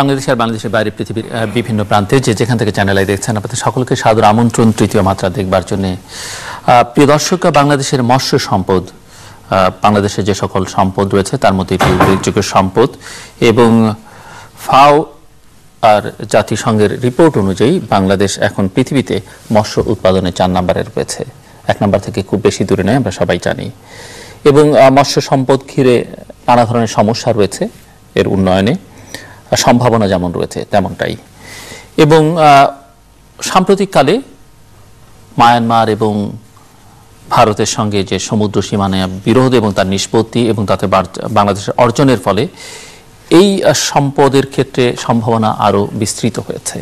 বাংলাদেশ আর বাংলাদেশের বাইরে পৃথিবীর বিভিন্ন প্রান্তে যেখান থেকে চ্যানেল আই দেখছেন, আপনাদের সকলকে সাদর আমন্ত্রণ তৃতীয় মাত্রা দেখবার জন্য। প্রিয় দর্শক, বাংলাদেশের মৎস্য সম্পদ, বাংলাদেশে যে সকল সম্পদ রয়েছে তার মধ্যে একটি উল্লেখযোগ্য সম্পদ, এবং ফাও আর জাতিসংঘের রিপোর্ট অনুযায়ী বাংলাদেশ এখন পৃথিবীতে মৎস্য উৎপাদনে 4 নম্বরে রয়েছে। 1 নম্বর থেকে খুব বেশি দূরে নয়, আমরা সবাই জানি। এবং মৎস্য সম্পদ ঘিরে নানা ধরনের সমস্যা রয়েছে, এর উন্নয়নে সম্ভাবনা যেমন রয়েছে তেমনটাই। এবং সাম্প্রতিককালে মায়ানমার এবং ভারতের সঙ্গে যে সমুদ্র সীমানা বিরোধ এবং তার নিষ্পত্তি এবং তাতে বাংলাদেশের অর্জনের ফলে এই সম্পদের ক্ষেত্রে সম্ভাবনা আরও বিস্তৃত হয়েছে।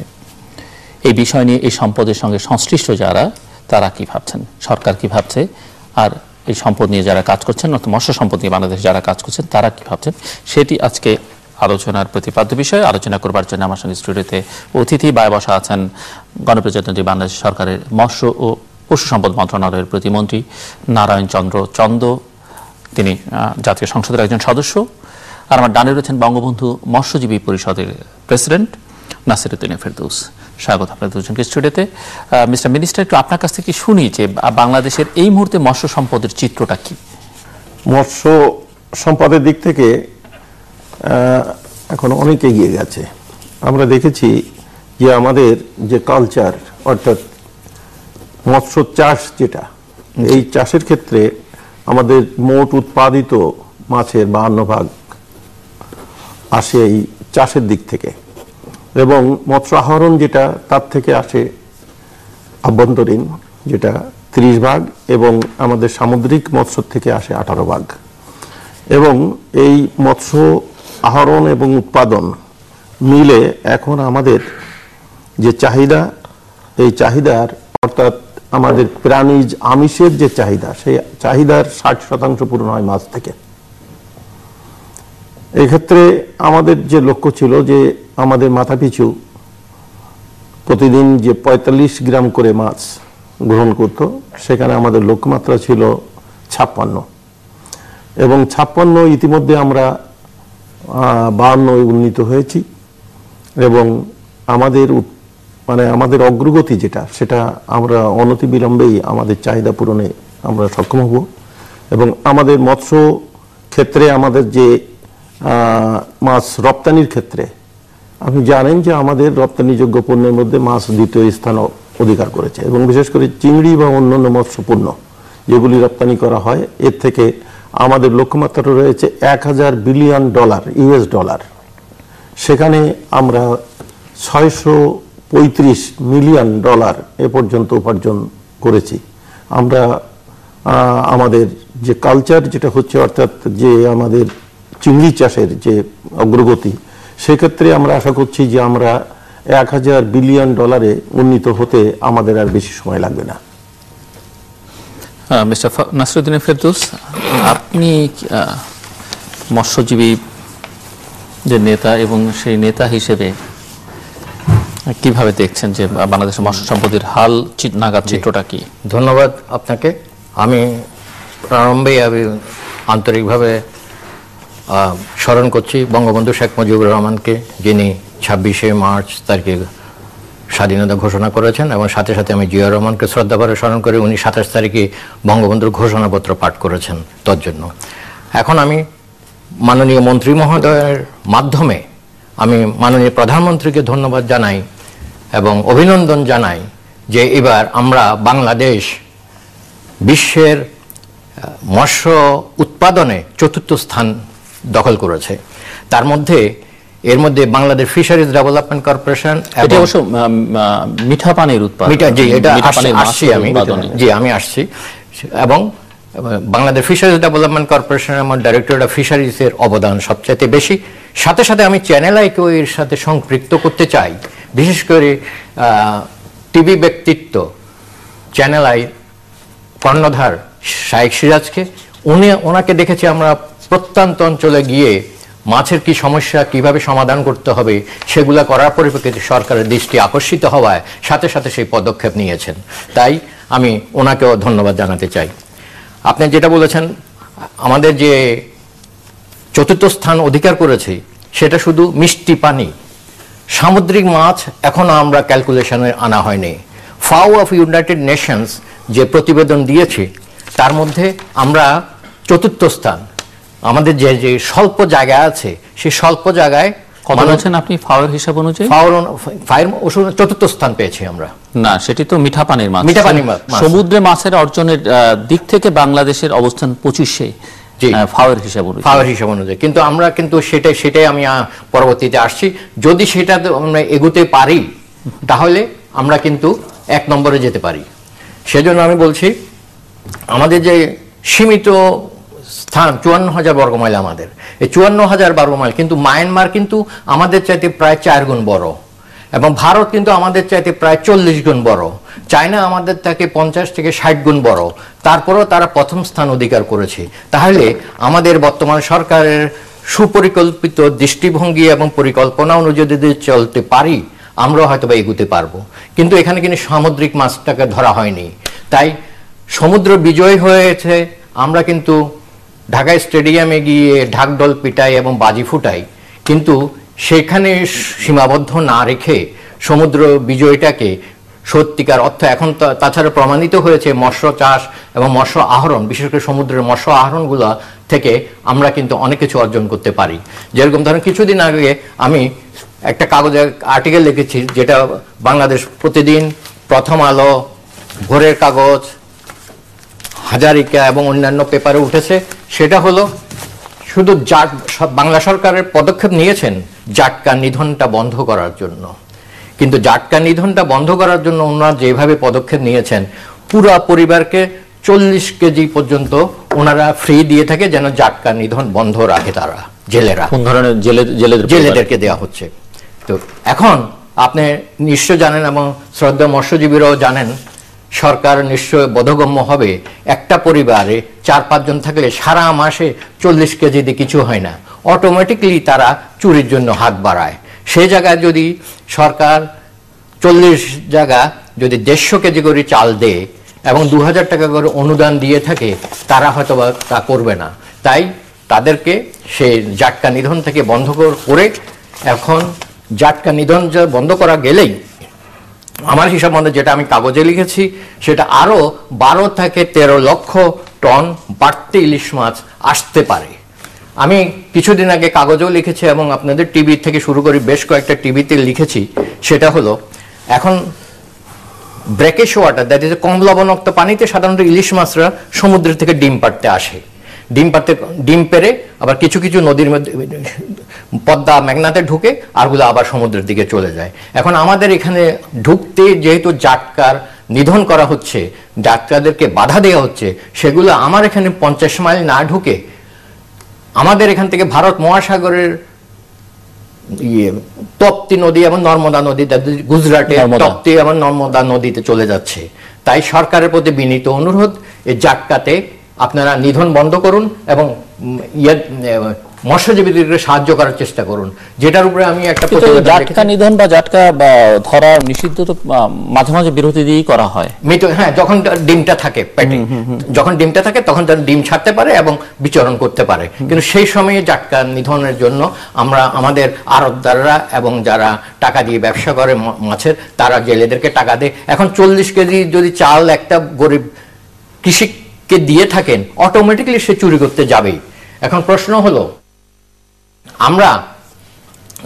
এই বিষয় নিয়ে এই সম্পদের সঙ্গে সংশ্লিষ্ট যারা, তারা কি ভাবছেন, সরকার কি ভাবছে, আর এই সম্পদ নিয়ে যারা কাজ করছেন, অর্থাৎ মৎস্য সম্পদ নিয়ে বাংলাদেশে যারা কাজ করছেন তারা কি ভাবছেন, সেটি আজকে আলোচনার প্রতিপাদ্য বিষয়। আলোচনা করবার জন্য আমার সঙ্গে স্টুডিওতে অতিথি বায়ে বসা আছেন গণপ্রজাতন্ত্রী বাংলাদেশ সরকারের মৎস্য ও পশু সম্পদ মন্ত্রণালয়ের প্রতিমন্ত্রী নারায়ণ চন্দ্র চন্দ, তিনি জাতীয় সংসদের একজন সদস্য। আর আমার ডানে রয়েছেন বঙ্গবন্ধু মৎস্যজীবী পরিষদের প্রেসিডেন্ট নাসিরউদ্দিন ফেরদৌস। স্বাগত আপনাদের দুজনকে স্টুডিওতে। মিস্টার মিনিস্টার, একটু আপনার কাছ থেকে শুনি যে বাংলাদেশের এই মুহূর্তে মৎস্য সম্পদের চিত্রটা কি? মৎস্য সম্পদের দিক থেকে এখন অনেক এগিয়ে গেছে। আমরা দেখেছি যে আমাদের যে কালচার, অর্থাৎ মৎস্য চাষ, যেটা এই চাষের ক্ষেত্রে আমাদের মোট উৎপাদিত মাছের 52% আসে এই চাষের দিক থেকে, এবং মৎস্য আহরণ যেটা তার থেকে আসে আভ্যন্তরীণ, যেটা 30%, এবং আমাদের সামুদ্রিক মৎস্য থেকে আসে 18%। এবং এই মৎস্য আহরণ এবং উৎপাদন মিলে এখন আমাদের যে চাহিদা, এই চাহিদার অর্থাৎ আমাদের প্রাণীজ আমিষের যে চাহিদা, সেই চাহিদার 60% পূরণ হয় মাছ থেকে। এক্ষেত্রে আমাদের যে লক্ষ্য ছিল যে আমাদের মাথাপিছু প্রতিদিন যে 45 গ্রাম করে মাছ গ্রহণ করত, সেখানে আমাদের লক্ষ্যমাত্রা ছিল 56, এবং 56 ইতিমধ্যে আমরা 52 উন্নীত হয়েছি। এবং আমাদের আমাদের অগ্রগতি যেটা, সেটা আমরা অনতিবিলম্বেই আমাদের চাহিদা পূরণে আমরা সক্ষম হব। এবং আমাদের মৎস্য ক্ষেত্রে আমাদের যে মাছ রপ্তানির ক্ষেত্রে আপনি জানেন যে আমাদের রপ্তানিযোগ্য পণ্যের মধ্যে মাছ 2য় স্থান অধিকার করেছে, এবং বিশেষ করে চিংড়ি বা অন্যান্য মৎস্য পণ্য যেগুলি রপ্তানি করা হয়, এর থেকে আমাদের লক্ষ্যমাত্রা রয়েছে $1000 বিলিয়ন US ডলার। সেখানে আমরা $635 মিলিয়ন এ পর্যন্ত উপার্জন করেছি। আমরা আমাদের যে কালচার যেটা হচ্ছে, অর্থাৎ যে আমাদের চিংড়ি চাষের যে অগ্রগতি, সেক্ষেত্রে আমরা আশা করছি যে আমরা $1000 বিলিয়ন উন্নীত হতে আমাদের আর বেশি সময় লাগবে না। মিস্টার নাসিরউদ্দিন ফেরদৌস, আপনি মৎস্যজীবী যে নেতা, এবং সেই নেতা হিসেবে কিভাবে দেখছেন যে বাংলাদেশের মৎস্য সম্পদের হাল নাগাদ চিত্রটা কি? ধন্যবাদ আপনাকে। আমি প্রারম্ভেই আন্তরিকভাবে স্মরণ করছি বঙ্গবন্ধু শেখ মুজিবুর রহমানকে, যিনি 26শে মার্চ তারিখে স্বাধীনতা ঘোষণা করেছেন, এবং সাথে সাথে আমি জিয়া রহমানকে শ্রদ্ধা করে স্মরণ করি, উনি 27 তারিখে বঙ্গবন্ধুর ঘোষণাপত্র পাঠ করেছেন। তোর জন্য এখন আমি মাননীয় মন্ত্রী মহোদয়ের মাধ্যমে আমি মাননীয় প্রধানমন্ত্রীকে ধন্যবাদ জানাই এবং অভিনন্দন জানাই যে এবার আমরা বাংলাদেশ বিশ্বের মৎস্য উৎপাদনে 4র্থ স্থান দখল করেছে। তার মধ্যে এর মধ্যে বাংলাদেশ ফিশারিজ ডেভেলপমেন্ট কর্পোরেশন, এটা অবশ্য মিঠা পানির উৎপাদন, আমি আসছি, এবং বাংলাদেশ ফিশারিজ ডেভেলপমেন্ট কর্পোরেশন আমার ডাইরেক্টরেট অফ ফিশারিজের অবদান সবচেয়ে বেশি। সাথে সাথে আমি চ্যানেল আইকেও এর সাথে সম্পৃক্ত করতে চাই, বিশেষ করে টিভি ব্যক্তিত্ব চ্যানেল আই কর্ণধার শাইখ সিরাজকে। ওনাকে দেখেছি আমরা প্রত্যন্ত অঞ্চলে গিয়ে মাছের কি সমস্যা, কিভাবে সমাধান করতে হবে, সেগুলা করার পরিপ্রেক্ষিতে সরকারের দৃষ্টি আকর্ষিত হওয়ায় সাথে সাথে সেই পদক্ষেপ নিয়েছেন। তাই আমি ওনাকেও ধন্যবাদ জানাতে চাই। আপনি যেটা বলেছেন, আমাদের যে 4র্থ স্থান অধিকার করেছি, সেটা শুধু মিষ্টি পানি সামুদ্রিক মাছ এখনো আমরা ক্যালকুলেশনে আনা হয়নি। ফাও অফ ইউনাইটেড নেশনস যে প্রতিবেদন দিয়েছে তার মধ্যে আমরা চতুর্থ স্থান। আমাদের যে যে স্বল্প জায়গা আছে সেই স্বল্প জায়গায় কত বলছেন আপনি ফাওয়ের হিসাব অনুযায়ী? ফাওয়ের চতুর্থ স্থান পেয়েছি আমরা। না, সেটি তো মিঠা পানির মাছ। মিঠা পানির মাছ। সমুদ্রে মাছের অর্জনের দিক থেকে বাংলাদেশের অবস্থান 25-এ ফাওয়ের হিসাব অনুযায়ী। ফাওয়ের হিসাব অনুযায়ী কিন্তু আমরা কিন্তু সেটাই আমি পরবর্তীতে আসছি। যদি সেটা আমরা এগোতে পারি তাহলে আমরা কিন্তু 1 নম্বরে যেতে পারি। সেজন্য আমি বলছি আমাদের যে সীমিত স্থান 54,000 বর্গমাইল, আমাদের এই 54,000 বর্গমাইল, কিন্তু মায়ানমার কিন্তু আমাদের চাইতে প্রায় 4 গুণ বড়, এবং ভারত কিন্তু আমাদের চাইতে প্রায় 40 গুণ বড়, চায়না আমাদের থেকে 50 থেকে 60 গুণ বড়, তারপরেও তারা প্রথম স্থান অধিকার করেছে। তাহলে আমাদের বর্তমান সরকারের সুপরিকল্পিত দৃষ্টিভঙ্গি এবং পরিকল্পনা অনুযায়ী যদি চলতে পারি আমরা হয়তো বা এগুতে পারবো। কিন্তু এখানে কিন্তু সামুদ্রিক মাছটাকে ধরা হয়নি, তাই সমুদ্র বিজয় হয়েছে। আমরা কিন্তু ঢাকা স্টেডিয়ামে গিয়ে ঢাকঢোল পিটাই এবং বাজি ফুটাই, কিন্তু সেখানে সীমাবদ্ধ না রেখে সমুদ্র বিজয়টাকে সত্যিকার অর্থ এখন তাছাড়া প্রমাণিত হয়েছে মৎস্য চাষ এবং মৎস্য আহরণ, বিশেষ করে সমুদ্রের মৎস্য আহরণগুলো থেকে আমরা কিন্তু অনেক কিছু অর্জন করতে পারি। যেরকম ধরেন কিছুদিন আগে আমি একটা কাগজে আর্টিকেল লিখেছি, যেটা বাংলাদেশ প্রতিদিন, প্রথম আলো, ভোরের কাগজ, হাজারিকা এবং অন্যান্য পেপারে উঠেছে। সেটা হলো শুধু বাংলা সরকারের পদক্ষেপ নিয়েছেন জাটকা নিধনটা বন্ধ করার জন্য, কিন্তু জাটকা নিধনটা বন্ধ করার জন্য ওনারা যেভাবে পদক্ষেপ নিয়েছেন, পুরা পরিবারকে 40 কেজি পর্যন্ত ওনারা ফ্রি দিয়ে থাকে যেন জাটকা নিধন বন্ধ রাখে তারা জেলেরা। কোন ধরনের জেলেদেরকে দেওয়া হচ্ছে। তো এখন আপনি নিশ্চয় জানেন এবং শ্রদ্ধা মৎস্যজীবীরাও জানেন, সরকার নিশ্চয় বোধগম্য হবে একটা পরিবারে 4-5 জন থাকলে সারা মাসে 40 কেজি দিয়ে কিছু হয় না, অটোমেটিকলি তারা চুরির জন্য হাত বাড়ায়। সেই জায়গায় যদি সরকার 40 জায়গা যদি 150 কেজি করে চাল দেয় এবং 2000 টাকা করে অনুদান দিয়ে থাকে, তারা হয়তো বা তা করবে না। তাই তাদেরকে সেই জাটকা নিধন থেকে বন্ধ করে, এখন জাটকা নিধন বন্ধ করা গেলেই আমার হিসাব মধ্যে যেটা আমি কাগজে লিখেছি, সেটা আরো 12 থেকে 13 লক্ষ টন বাড়তি ইলিশ মাছ আসতে পারে। আমি কিছুদিন আগে কাগজেও লিখেছি এবং আপনাদের টিভি থেকে শুরু করে বেশ কয়েকটা টিভিতে লিখেছি। সেটা হলো এখন ব্রেকিশ ওয়াটার, দ্যাট ইজ কম লবণাক্ত পানিতে সাধারণত ইলিশ মাছরা সমুদ্র থেকে ডিম পাড়তে আসে। ডিম পেড়ে আবার কিছু কিছু নদীর মধ্যে পদ্মা মেঘনাতে ঢুকে, আরগুলো আবার সমুদ্রের দিকে চলে যায়। এখন আমাদের এখানে ঢুকতে যেহেতু জাটকার নিধন করা হচ্ছে, জাটকাদেরকে বাধা দেওয়া হচ্ছে, সেগুলো আমার এখানে 50 মাইল না ঢুকে আমাদের এখান থেকে ভারত মহাসাগরের তপ্তি নদী এবং নর্মদা নদী, গুজরাটে তপ্তি এবং নর্মদা নদীতে চলে যাচ্ছে। তাই সরকারের প্রতি বিনীত অনুরোধ, এই জাটকাতে আপনারা নিধন বন্ধ করুন এবং মৎস্যজীবীদেরকে সাহায্য করার চেষ্টা করুন, যেটার উপরে আমি একটা জাটকা নিধন বা জাটকা ধরা নিষিদ্ধ তো মাঝে মাঝে বিরতি দিয়েই করা হয়। হ্যাঁ, যখন ডিমটা থাকে পেটে, যখন ডিমটা থাকে তখন তারা ডিম ছাড়তে পারে এবং বিচরণ করতে পারে, কিন্তু সেই সময়ে জাটকা নিধনের জন্য আমরা আমাদের আড়তদাররা এবং যারা টাকা দিয়ে ব্যবসা করে মাছের, তারা জেলেদেরকে টাকা দেয়। এখন 40 কেজি যদি চাল একটা গরিব কৃষককে দিয়ে থাকেন, অটোমেটিক্যালি সে চুরি করতে যাবেই। এখন প্রশ্ন হলো, আমরা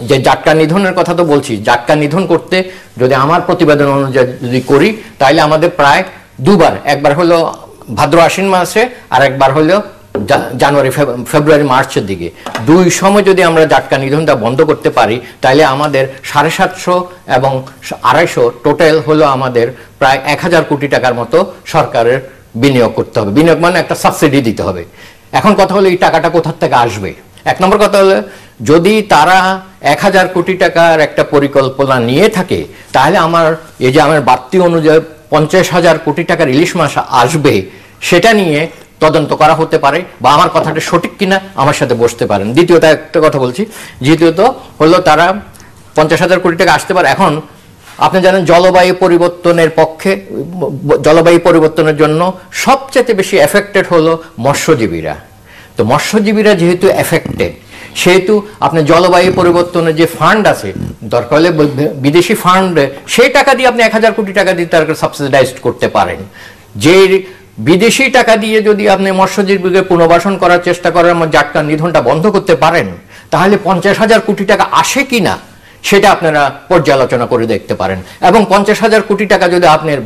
যে জাটকা নিধনের কথা তো বলছি, জাটকা নিধন করতে যদি আমার প্রতিবেদন অনুযায়ী যদি করি, তাহলে আমাদের প্রায় দুবার, একবার হলো ভাদ্র আশ্বিন মাসে আর একবার হলো জানুয়ারি ফেব্রুয়ারি মার্চের দিকে, 2 সময় যদি আমরা জাটকা নিধনটা বন্ধ করতে পারি, তাহলে আমাদের 750 এবং 250 টোটাল হলো আমাদের প্রায় 1000 কোটি টাকার মতো সরকারের বিনিয়োগ করতে হবে। বিনিয়োগ মানে একটা সাবসিডি দিতে হবে। এখন কথা হলো এই টাকাটা কোথা থেকে আসবে। 1 নম্বর কথা হলো, যদি তারা 1000 কোটি টাকার একটা পরিকল্পনা নিয়ে থাকে, তাহলে আমার এই যে আমার বাড়তি অনুযায়ী 50,000 কোটি টাকার ইলিশ মাছ আসবে, সেটা নিয়ে তদন্ত করা হতে পারে, বা আমার কথাটা সঠিক কিনা আমার সাথে বসতে পারেন। দ্বিতীয়ত একটা কথা বলছি, দ্বিতীয়ত হলো তারা 50,000 কোটি টাকা আসতে পারে। এখন আপনি জানেন জলবায়ু পরিবর্তনের পক্ষে, জলবায়ু পরিবর্তনের জন্য সবচেয়ে বেশি এফেক্টেড হলো মৎস্যজীবীরা। তো মৎস্যজীবীরা যেহেতু এফেক্টেড, সেহেতু আপনার জলবায়ু পরিবর্তনের যে ফান্ড আছে, দরকার হলে বিদেশি ফান্ড, সেই টাকা দিয়ে আপনি 1000 কোটি টাকা দিয়ে তার সাবসিডাইজড করতে পারেন। যে বিদেশি টাকা দিয়ে যদি আপনি মৎস্যজীবীকে পুনর্বাসন করার চেষ্টা করার জাটকা নিধনটা বন্ধ করতে পারেন, তাহলে 50,000 কোটি টাকা আসে কিনা সেটা আপনারা পর্যালোচনা করে দেখতে পারেন। এবং 50,000 কোটি টাকা যদি আপনার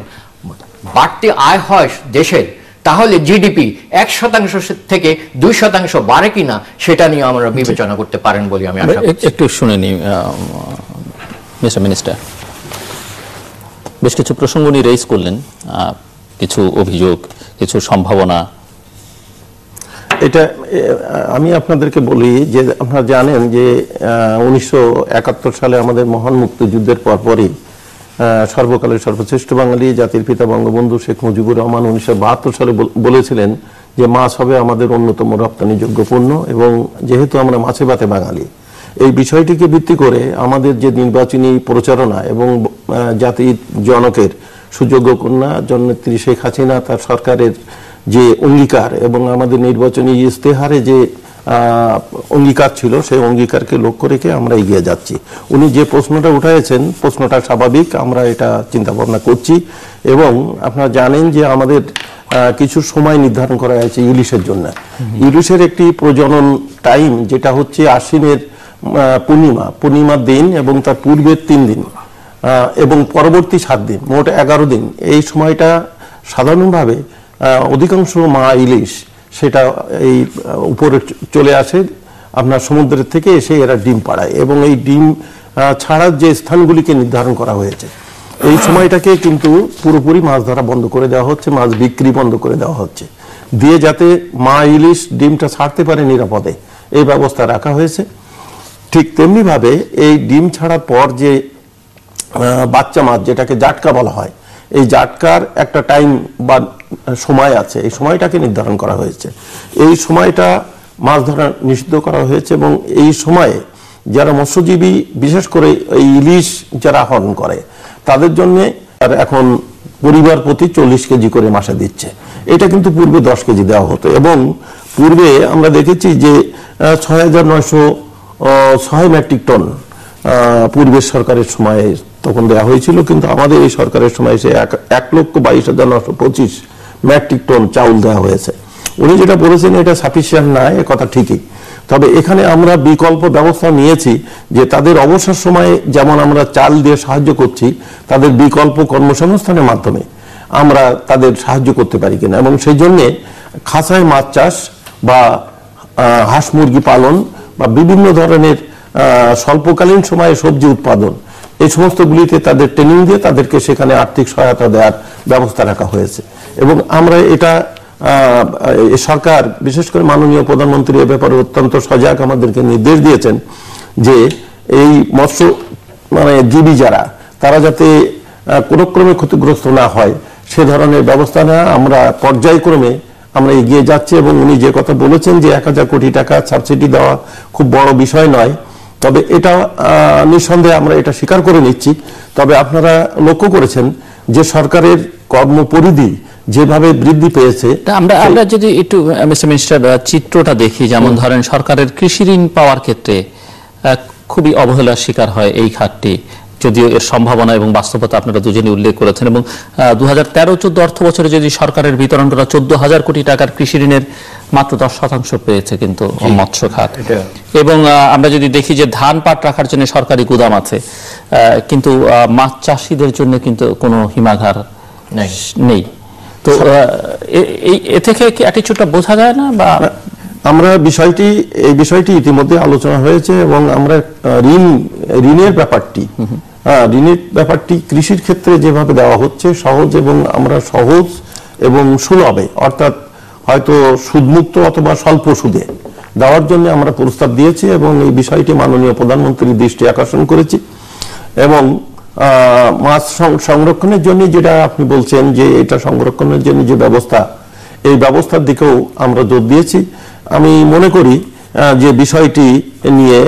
বাড়তি আয় হয় দেশের, তাহলে জিডিপি 1% থেকে 2% বাড়ে কিনা সেটা নিয়ে আমরা বিবেচনা করতে পারেন বলে আমি আশা করছি। একটু শুনে নিই মিস্টার মিনিস্টার, বেশ কিছু প্রসঙ্গ নিয়ে রেইজ করলেন, কিছু অভিযোগ, কিছু সম্ভাবনা। এটা আমি আপনাদেরকে বলি যে আপনারা জানেন যে 1971 সালে আমাদের মহান মুক্তিযুদ্ধের পরপরই সর্বকালের সর্বশ্রেষ্ঠ বাঙালি জাতির পিতা বঙ্গবন্ধু শেখ মুজিবুর রহমান 1972 সালে বলেছিলেন যে মাছ হবে আমাদের অন্যতম রপ্তানিযোগ্য পণ্য, এবং যেহেতু আমরা মাছে ভাতে বাঙালি, এই বিষয়টিকে ভিত্তি করে আমাদের যে নির্বাচনী প্রচারণা এবং জাতির জনকের সুযোগ্য কন্যা জননেত্রী শেখ হাসিনা তার সরকারের যে অঙ্গীকার এবং আমাদের নির্বাচনী ইস্তেহারে যে অঙ্গীকার ছিল, সেই অঙ্গীকারকে লক্ষ্য রেখে আমরা এগিয়ে যাচ্ছি। উনি যে প্রশ্নটা উঠাইছেন, প্রশ্নটা স্বাভাবিক, আমরা এটা চিন্তা ভাবনা করছি। এবং আপনারা জানেন যে আমাদের কিছু সময় নির্ধারণ করা হয়েছে ইলিশের জন্য। ইলিশের একটি প্রজনন টাইম যেটা হচ্ছে আশ্বিনের পূর্ণিমার দিন এবং তার পূর্বের 3 দিন এবং পরবর্তী 7 দিন, মোট 11 দিন। এই সময়টা সাধারণভাবে অধিকাংশ মা ইলিশ সেটা এই উপরে চলে আসে আপনার সমুদ্রের থেকে, এসে এরা ডিম পাড়ায় এবং এই ডিম ছাড়ার যে স্থানগুলিকে নির্ধারণ করা হয়েছে, এই সময়টাকে কিন্তু পুরোপুরি মাছ ধরা বন্ধ করে দেওয়া হচ্ছে, মাছ বিক্রি বন্ধ করে দেওয়া হচ্ছে, দিয়ে যাতে মা ইলিশ ডিমটা ছাড়তে পারে নিরাপদে, এই ব্যবস্থা রাখা হয়েছে। ঠিক তেমনিভাবে এই ডিম ছাড়ার পর যে বাচ্চা মাছ, যেটাকে জাটকা বলা হয়, এই জাটকার একটা টাইম বা সময় আছে, এই সময়টাকে নির্ধারণ করা হয়েছে। এই সময়টা মাছ ধরা নিষিদ্ধ করা হয়েছে এবং এই সময়ে যারা মৎস্যজীবী, বিশেষ করে এই ইলিশ যারা আহরণ করে, তাদের জন্য এখন পরিবার প্রতি 40 কেজি করে মাসে দিচ্ছে। এটা কিন্তু পূর্বে 10 কেজি দেওয়া হতো এবং পূর্বে আমরা দেখেছি যে 6,906 মেট্রিক টন পূর্বের সরকারের সময়ে তখন দেওয়া হয়েছিল, কিন্তু আমাদের এই সরকারের সময় সে 1,22,925 মেট্রিক টন চাউল দেওয়া হয়েছে। উনি যেটা বলেছেন এটা সাফিসিয়েন্ট না, এ কথা ঠিকই, তবে এখানে আমরা বিকল্প ব্যবস্থা নিয়েছি যে তাদের অবসর সময়ে যেমন আমরা চাল দিয়ে সাহায্য করছি, তাদের বিকল্প কর্মসংস্থানের মাধ্যমে আমরা তাদের সাহায্য করতে পারি কিনা, এবং সেই জন্যে খাঁচায় মাছ চাষ বা হাঁস মুরগি পালন বা বিভিন্ন ধরনের স্বল্পকালীন সময়ে সবজি উৎপাদন, এই সমস্তগুলিতে তাদের ট্রেনিং দিয়ে তাদেরকে সেখানে আর্থিক সহায়তা দেওয়ার ব্যবস্থা রাখা হয়েছে। এবং আমরা এটা সরকার, বিশেষ করে মাননীয় প্রধানমন্ত্রী এ ব্যাপারে অত্যন্ত সজাগ, আমাদেরকে নির্দেশ দিয়েছেন যে এই মৎস্য জীবী যারা, তারা যাতে কোনো ক্রমে ক্ষতিগ্রস্ত না হয় সে ধরনের ব্যবস্থা নেওয়া আমরা পর্যায়ক্রমে আমরা এগিয়ে যাচ্ছি। এবং উনি যে কথা বলেছেন যে 1000 কোটি টাকা সাবসিডি দেওয়া খুব বড় বিষয় নয়, তবে এটা নিঃসন্দেহে আমরা এটা স্বীকার করে নিচ্ছি। তবে আপনারা লক্ষ্য করেছেন যে সরকারের কর্মপরিধি যেভাবে বৃদ্ধি পেয়েছে, আমরা যদি একটু মিস্টার মিনিস্টার চিত্রটা দেখি, যেমন ধরেন সরকারের কৃষি ঋণ পাওয়ার ক্ষেত্রে খুবই অবহেলার শিকার হয় এই খাতটি, যদিও এর সম্ভাবনা এবং বাস্তবতা আপনারা দুজনই উল্লেখ করেছেন। এবং 2013-14 অর্থ বছরে যদি সরকারের বিতরণ করা 14,000 কোটি টাকার কৃষি ঋণের মাত্র 10% পেয়েছে কিন্তু মৎস্য খাত। এবং আমরা যদি দেখি যে ধান পাট রাখার জন্য সরকারি গুদাম আছে, কিন্তু মাছ চাষিদের জন্য কিন্তু কোনো হিমাগার নেই। তো এ থেকে কি অ্যাটিটিউডটা বোঝা যায় না? বা আমরা এই বিষয়টি ইতিমধ্যে আলোচনা হয়েছে এবং আমরা ঋণের ব্যাপারটি কৃষির ক্ষেত্রে যেভাবে দেওয়া হচ্ছে সহজ, এবং আমরা সহজ এবং সুলভে, অর্থাৎ হয়তো সুদমুক্ত অথবা স্বল্প সুদে দেওয়ার জন্য আমরা প্রস্তাব দিয়েছি এবং এই বিষয়টি মাননীয় প্রধানমন্ত্রীর দৃষ্টি আকর্ষণ করেছি। এবং মাছ সংরক্ষণের জন্য যেটা আপনি বলছেন যে এটা সংরক্ষণের জন্য যে ব্যবস্থা, এই ব্যবস্থার দিকেও আমরা জোর দিয়েছি। আমি মনে করি যে বিষয়টি নিয়ে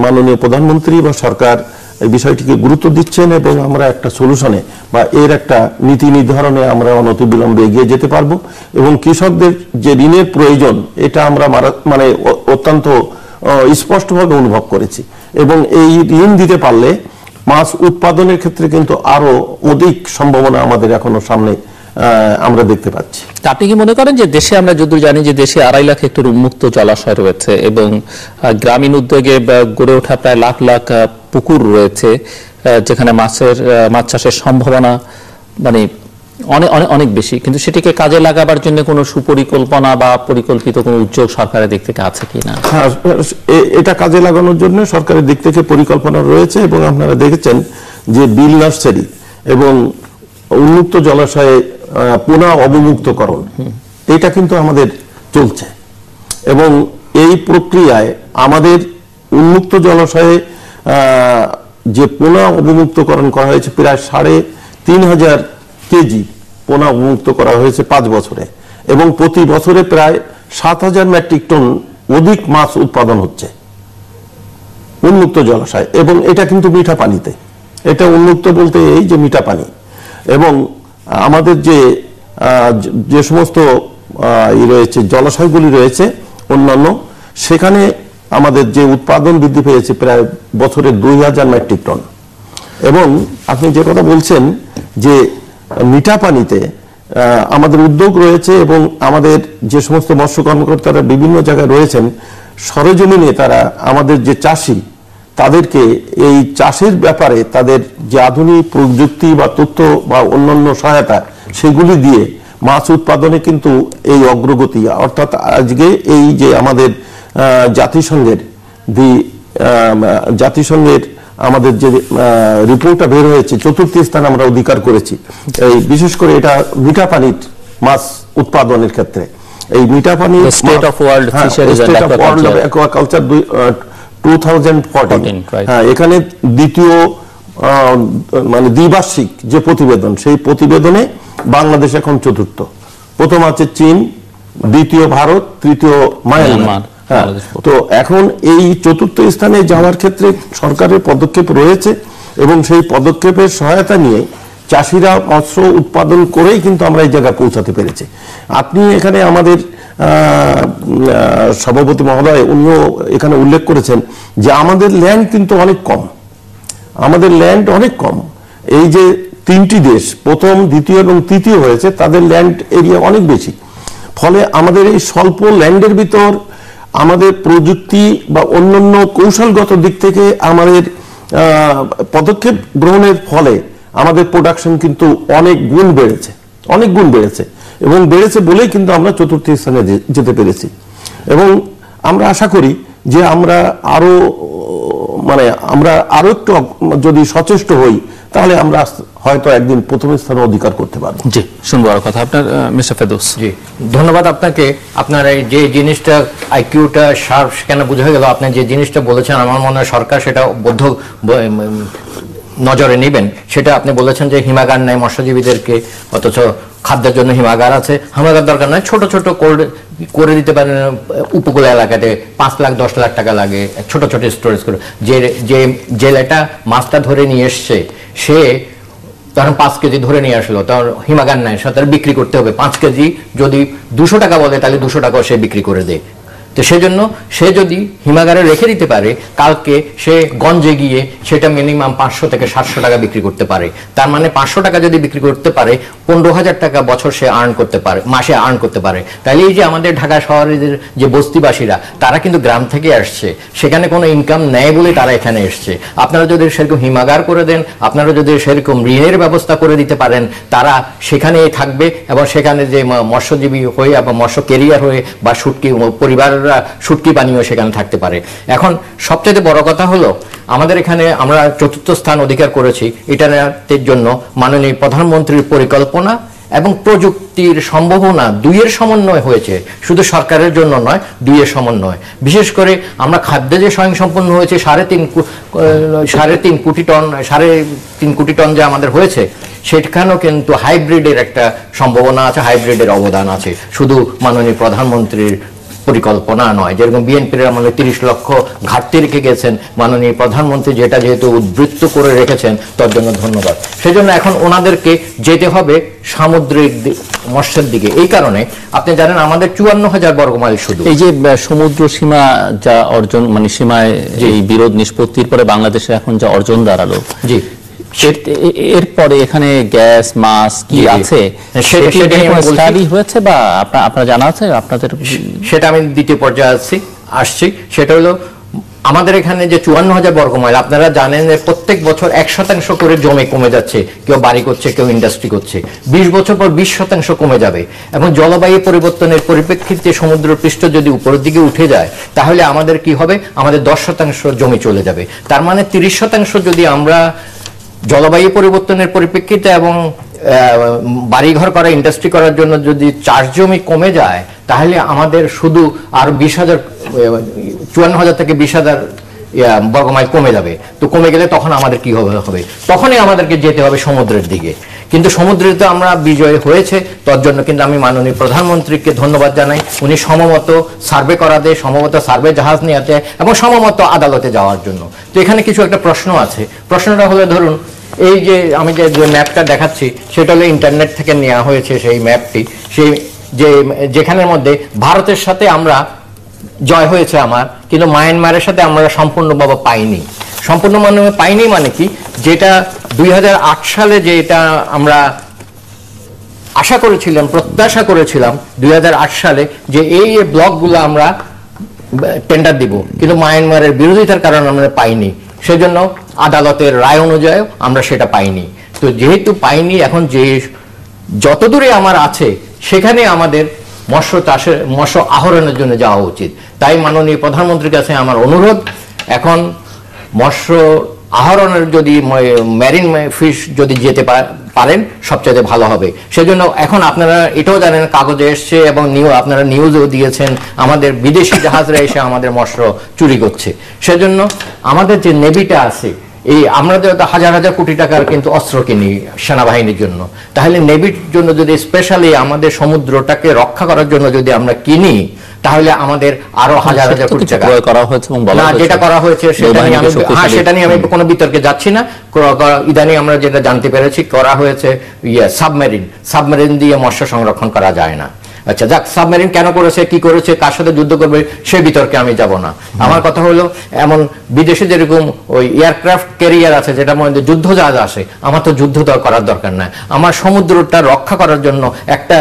মাননীয় প্রধানমন্ত্রী বা সরকার এই বিষয়টিকে গুরুত্ব দিচ্ছেন এবং আমরা একটা সলিউশনে বা এর একটা নীতি নির্ধারণে আমরা অনতিবিলম্বে এগিয়ে যেতে পারবো। এবং কৃষকদের যে ঋণের প্রয়োজন, এটা আমরা অত্যন্ত স্পষ্টভাবে অনুভব করেছি। এবং এই ঋণ দিতে পারলে মাছ উৎপাদনের ক্ষেত্রে কিন্তু আরো অধিক সম্ভাবনা আমাদের এখনো সামনে আমরা দেখতে পাচ্ছি। আপনি কি মনে করেন যে দেশে, আমরা যদিও জানি যে দেশে 2.5 লাখ হেক্টর উন্মুক্ত জলাশয় রয়েছে এবং গ্রামীণ উদ্যোগে গড়ে ওঠা প্রায় লাখ লাখ পুকুর রয়েছে, যেখানে মাছ চাষের সম্ভাবনা মানে অনেক অনেক অনেক বেশি, কিন্তু সেটিকে কাজে লাগাবার জন্য কোনো সুপরিকল্পনা বা পরিকল্পিত কোনো উদ্যোগ সরকারের দিক থেকে আছে কিনা? হ্যাঁ, এটা কাজে লাগানোর জন্য সরকারের দিক থেকে পরিকল্পনা রয়েছে এবং আপনারা দেখেছেন যে বিল নার্সারি এবং উন্মুক্ত জলাশয়ে পুনঃ অবমুক্তকরণ এটা কিন্তু আমাদের চলছে এবং এই প্রক্রিয়ায় আমাদের উন্মুক্ত জলাশয়ে যে পুনঃ অবমুক্তকরণ করা হয়েছে প্রায় 3,500 কেজি পুনঃ অবমুক্ত করা হয়েছে 5 বছরে এবং প্রতি বছরে প্রায় 7,000 মেট্রিক টন অধিক মাছ উৎপাদন হচ্ছে উন্মুক্ত জলাশয়। এবং এটা কিন্তু মিঠা পানিতে, এটা উন্মুক্ত বলতে এই যে মিঠা পানি। এবং আমাদের যে সমস্ত রয়েছে জলাশয়গুলি রয়েছে অন্যান্য, সেখানে আমাদের যে উৎপাদন বৃদ্ধি পেয়েছে প্রায় বছরে 2,000 মেট্রিক টন। এবং আপনি যে কথা বলছেন যে মিঠা পানিতে আমাদের উদ্যোগ রয়েছে এবং আমাদের যে সমস্ত মৎস্য কর্মকর্তারা বিভিন্ন জায়গায় রয়েছেন সরেজমিনে তারা আমাদের যে চাষি তাদেরকে এই চাষের ব্যাপারে তাদের যে আধুনিক প্রযুক্তি বা তথ্য বা অন্যান্য সহায়তা সেগুলি দিয়ে মাছ উৎপাদনে কিন্তু এই অগ্রগতি, অর্থাৎ আজকে এই যে আমাদের জাতিসংঘের আমাদের যে রিপোর্টটা বের হয়েছে 4র্থ স্থান আমরা অধিকার করেছি এই বিশেষ করে এটা মিঠা পানির মাছ উৎপাদনের ক্ষেত্রে। এই মিঠা পানি state of world fisheries and aquaculture 2014 এখানে দ্বিতীয় মানে দ্বিবার্ষিক যে প্রতিবেদন, সেই প্রতিবেদনে বাংলাদেশ এখন 4র্থ। প্রথম আছে চীন, দ্বিতীয় ভারত, তৃতীয় মায়ানমার। তো এখন এই 4র্থ স্থানে যাওয়ার ক্ষেত্রে সরকারের পদক্ষেপ রয়েছে এবং সেই পদক্ষেপের সহায়তা নিয়ে চাষিরা মৎস্য উৎপাদন করেই কিন্তু আমরা এই জায়গায় পৌঁছাতে পেরেছি। আপনি এখানে আমাদের সভাপতি মহোদয় উনিও এখানে উল্লেখ করেছেন যে আমাদের ল্যান্ড কিন্তু অনেক কম, আমাদের ল্যান্ড অনেক কম। এই যে 3টি দেশ প্রথম, দ্বিতীয় এবং তৃতীয় হয়েছে তাদের ল্যান্ড এরিয়া অনেক বেশি। ফলে আমাদের এই স্বল্প ল্যান্ডের ভিতর আমাদের প্রযুক্তি বা অন্যান্য কৌশলগত দিক থেকে আমাদের পদক্ষেপ গ্রহণের ফলে আমাদের প্রোডাকশন কিন্তু অনেক গুণ বেড়েছে এবং বেড়েছে বলেই কিন্তু আমরা 4র্থ স্থানে যেতে পেরেছি। এবং আমরা আশা করি যে আমরা আরো একটু যদি সচেষ্ট হই তাহলে আমরা হয়তো একদিন প্রথম স্থানে অধিকার করতে পারবো। জি, শুনবো আর কথা আপনার মিস্টার ফেরদৌস। জি, ধন্যবাদ আপনাকে। আপনার এই যে জিনিসটা আইকিউটা শার্প কেন বোঝা গেল, আপনি যে জিনিসটা বলেছেন আমার মনে হয় সরকার সেটা নজরে নেবেন। সেটা আপনি বলেছেন যে হিমাগার নেয় মৎস্যজীবীদেরকে, অথচ খাদ্যের জন্য হিমাগার আছে। হিমাগার দরকার নয়, ছোট ছোট করে দিতে পারেন উপকূল এলাকাতে। 5 লাখ 10 লাখ টাকা লাগে ছোট ছোট স্টোরেজ করে। যে জেলেটা মাছটা ধরে নিয়ে এসছে সে তখন 5 কেজি ধরে নিয়ে আসলো, তার হিমাগার নেয়, সে তার বিক্রি করতে হবে। 5 কেজি যদি 200 টাকা বলে তাহলে 200 টাকাও সে বিক্রি করে দেয়। তো সেজন্য সে যদি হিমাগারে রেখে দিতে পারে, কালকে সে গঞ্জে গিয়ে সেটা মিনিমাম 500 থেকে 700 টাকা বিক্রি করতে পারে। তার মানে 500 টাকা যদি বিক্রি করতে পারে 15,000 টাকা বছর সে আর্ন করতে পারে, মাসে আর্ন করতে পারে। তাহলে এই যে আমাদের ঢাকা শহরের যে বস্তিবাসীরা তারা কিন্তু গ্রাম থেকে আসছে, সেখানে কোনো ইনকাম নেয় বলে তারা এখানে এসছে। আপনারা যদি সেরকম হিমাগার করে দেন, আপনারা যদি সেরকম ঋণের ব্যবস্থা করে দিতে পারেন, তারা সেখানেই থাকবে এবং সেখানে যে মৎস্যজীবী হয়ে বা মৎস্য কেরিয়ার হয়ে বা শুটকি পরিবার শুটকি বানিয়েও সেখানে থাকতে পারে। এখন সবচেয়ে বড় কথা হলো আমাদের এখানে আমরা 4র্থ স্থান অধিকার করেছি। এটার জন্য মাননীয় প্রধানমন্ত্রীর পরিকল্পনা এবং প্রযুক্তির সম্ভাবনা দুইয়ের সমন্বয় হয়েছে, শুধু সরকারের জন্য নয়, দুইয়ের সমন্বয়। বিশেষ করে আমরা খাদ্যে যে স্বয়ংসম্পন্ন হয়েছে 3.5 কোটি টন যে আমাদের হয়েছে, সেখানেও কিন্তু হাইব্রিডের একটা সম্ভাবনা আছে, হাইব্রিডের অবদান আছে, শুধু মাননীয় প্রধানমন্ত্রীর পরিকল্পনা নয়। যেরকম বিএনপির আমলে 30 লক্ষ ঘাটতি রেখে গেছেন মাননীয় প্রধানমন্ত্রী, যেটা যেহেতু উদ্বৃত্ত করে রেখেছেন তার জন্য ধন্যবাদ। সেজন্য এখন ওনাদেরকে যেতে হবে সামুদ্রিক মৎস্যের দিকে। এই কারণে আপনি জানেন আমাদের 54,000 বর্গমাইল শুধু এই যে সমুদ্র সীমা যা অর্জন, মানে সীমায় এই বিরোধ নিষ্পত্তির পরে বাংলাদেশের এখন যা অর্জন দাঁড়ালো, জি, এরপরে এখানে গ্যাস মাছ কি আছে স্টাডি হয়েছে বা আপনার জানা আছে? আপনাদের সেটা আমি দ্বিতীয় পর্যায়ে আসছি। সেটা হলো আমাদের এখানে যে 54,000 বর্গমাইল, আপনারা জানেন যে প্রত্যেক বছর 1% করে জমি কমে যাচ্ছে। কেউ বাড়ি করছে, কেউ ইন্ডাস্ট্রি করছে। 20 বছর পর 20% কমে যাবে। এবং জলবায়ু পরিবর্তনের পরিপ্রেক্ষিতে সমুদ্র পৃষ্ঠ যদি উপরের দিকে উঠে যায় তাহলে আমাদের কি হবে? আমাদের 10% জমি চলে যাবে। তার মানে 30% যদি আমরা জলবায়ু পরিবর্তনের পরিপ্রেক্ষিতে এবং বাড়িঘর করা, ইন্ডাস্ট্রি করার জন্য যদি চাষ জমি কমে যায় তাহলে আমাদের শুধু আর 54,000 থেকে 20,000 বর্গমাইল কমে যাবে। তো কমে গেলে তখন আমাদের কি হবে? তখনই আমাদেরকে যেতে হবে সমুদ্রের দিকে। কিন্তু সমুদ্রে তো আমরা বিজয় হয়েছে, তার জন্য কিন্তু আমি মাননীয় প্রধানমন্ত্রীকে ধন্যবাদ জানাই। উনি সমমত সার্ভে করা দেয়, সমমত সার্ভে জাহাজ নিয়ে আসে এবং সমমত আদালতে যাওয়ার জন্য। তো এখানে কিছু একটা প্রশ্ন আছে। প্রশ্নটা হলো, ধরুন এই যে আমি যে ম্যাপটা দেখাচ্ছি সেটা হলো ইন্টারনেট থেকে নেওয়া হয়েছে। সেই ম্যাপটি, সেই যেখানের মধ্যে ভারতের সাথে আমরা জয় হয়েছে আমার, কিন্তু মায়ানমারের সাথে আমরা সম্পূর্ণভাবে পাইনি। পাইনি মানে কি? যেটা 2008 সালে যেটা আমরা আশা করেছিলাম, প্রত্যাশা করেছিলাম 2008 সালে যে এই ব্লকগুলো আমরা টেন্ডার দিব, কিন্তু মায়ানমারের বিরোধিতার কারণে আমরা পাইনি। সেজন্য আদালতের রায় অনুযায়ী আমরা সেটা পাইনি। তো যেহেতু পাইনি, এখন যে যতদূরে আমার আছে সেখানে আমাদের মৎস্য আহরণের জন্য যাওয়া উচিত। তাই মাননীয় প্রধানমন্ত্রীর কাছে আমার অনুরোধ, এখন মৎস্য আহরণের যদি মেরিন ফিশ যদি যেতে পারেন সবচেয়ে ভালো হবে। সেজন্য এখন আপনারা এটাও জানেন, কাগজে এসছে এবং আপনারা নিউজেও দিয়েছেন, আমাদের বিদেশি জাহাজরা এসে আমাদের মৎস্য চুরি করছে। সেজন্য আমাদের যে নেভিটা আছে, এই আমরা তো হাজার হাজার কোটি টাকার কিন্তু অস্ত্র কিনি সেনাবাহিনীর জন্য, তাহলে নেভির জন্য যদি স্পেশালি আমাদের সমুদ্রটাকে রক্ষা করার জন্য যদি আমরা কিনি তাহলে আমাদের আরো হাজার হাজার কোটি টাকা করা হয়েছে। না, যেটা করা হয়েছে সেটা নিয়ে আমি কোনো বিতর্কে যাচ্ছি না। ইদানিং আমরা যেটা জানতে পেরেছি করা হয়েছে সাবমেরিন দিয়ে মৎস্য সংরক্ষণ করা যায় না। আচ্ছা যাক, সাবমেরিন কেন করেছে, কি করেছে, কার সাথে যুদ্ধ করবে সে বিতর্কে আমি যাব না। আমার কথা হলো, এমন বিদেশে যেরকম ওই এয়ারক্রাফট ক্যারিয়ার আছে যেটার মধ্যে যুদ্ধ জাহাজ আসে, আমার তো যুদ্ধ করার দরকার নাই। আমার সমুদ্রটা রক্ষা করার জন্য একটা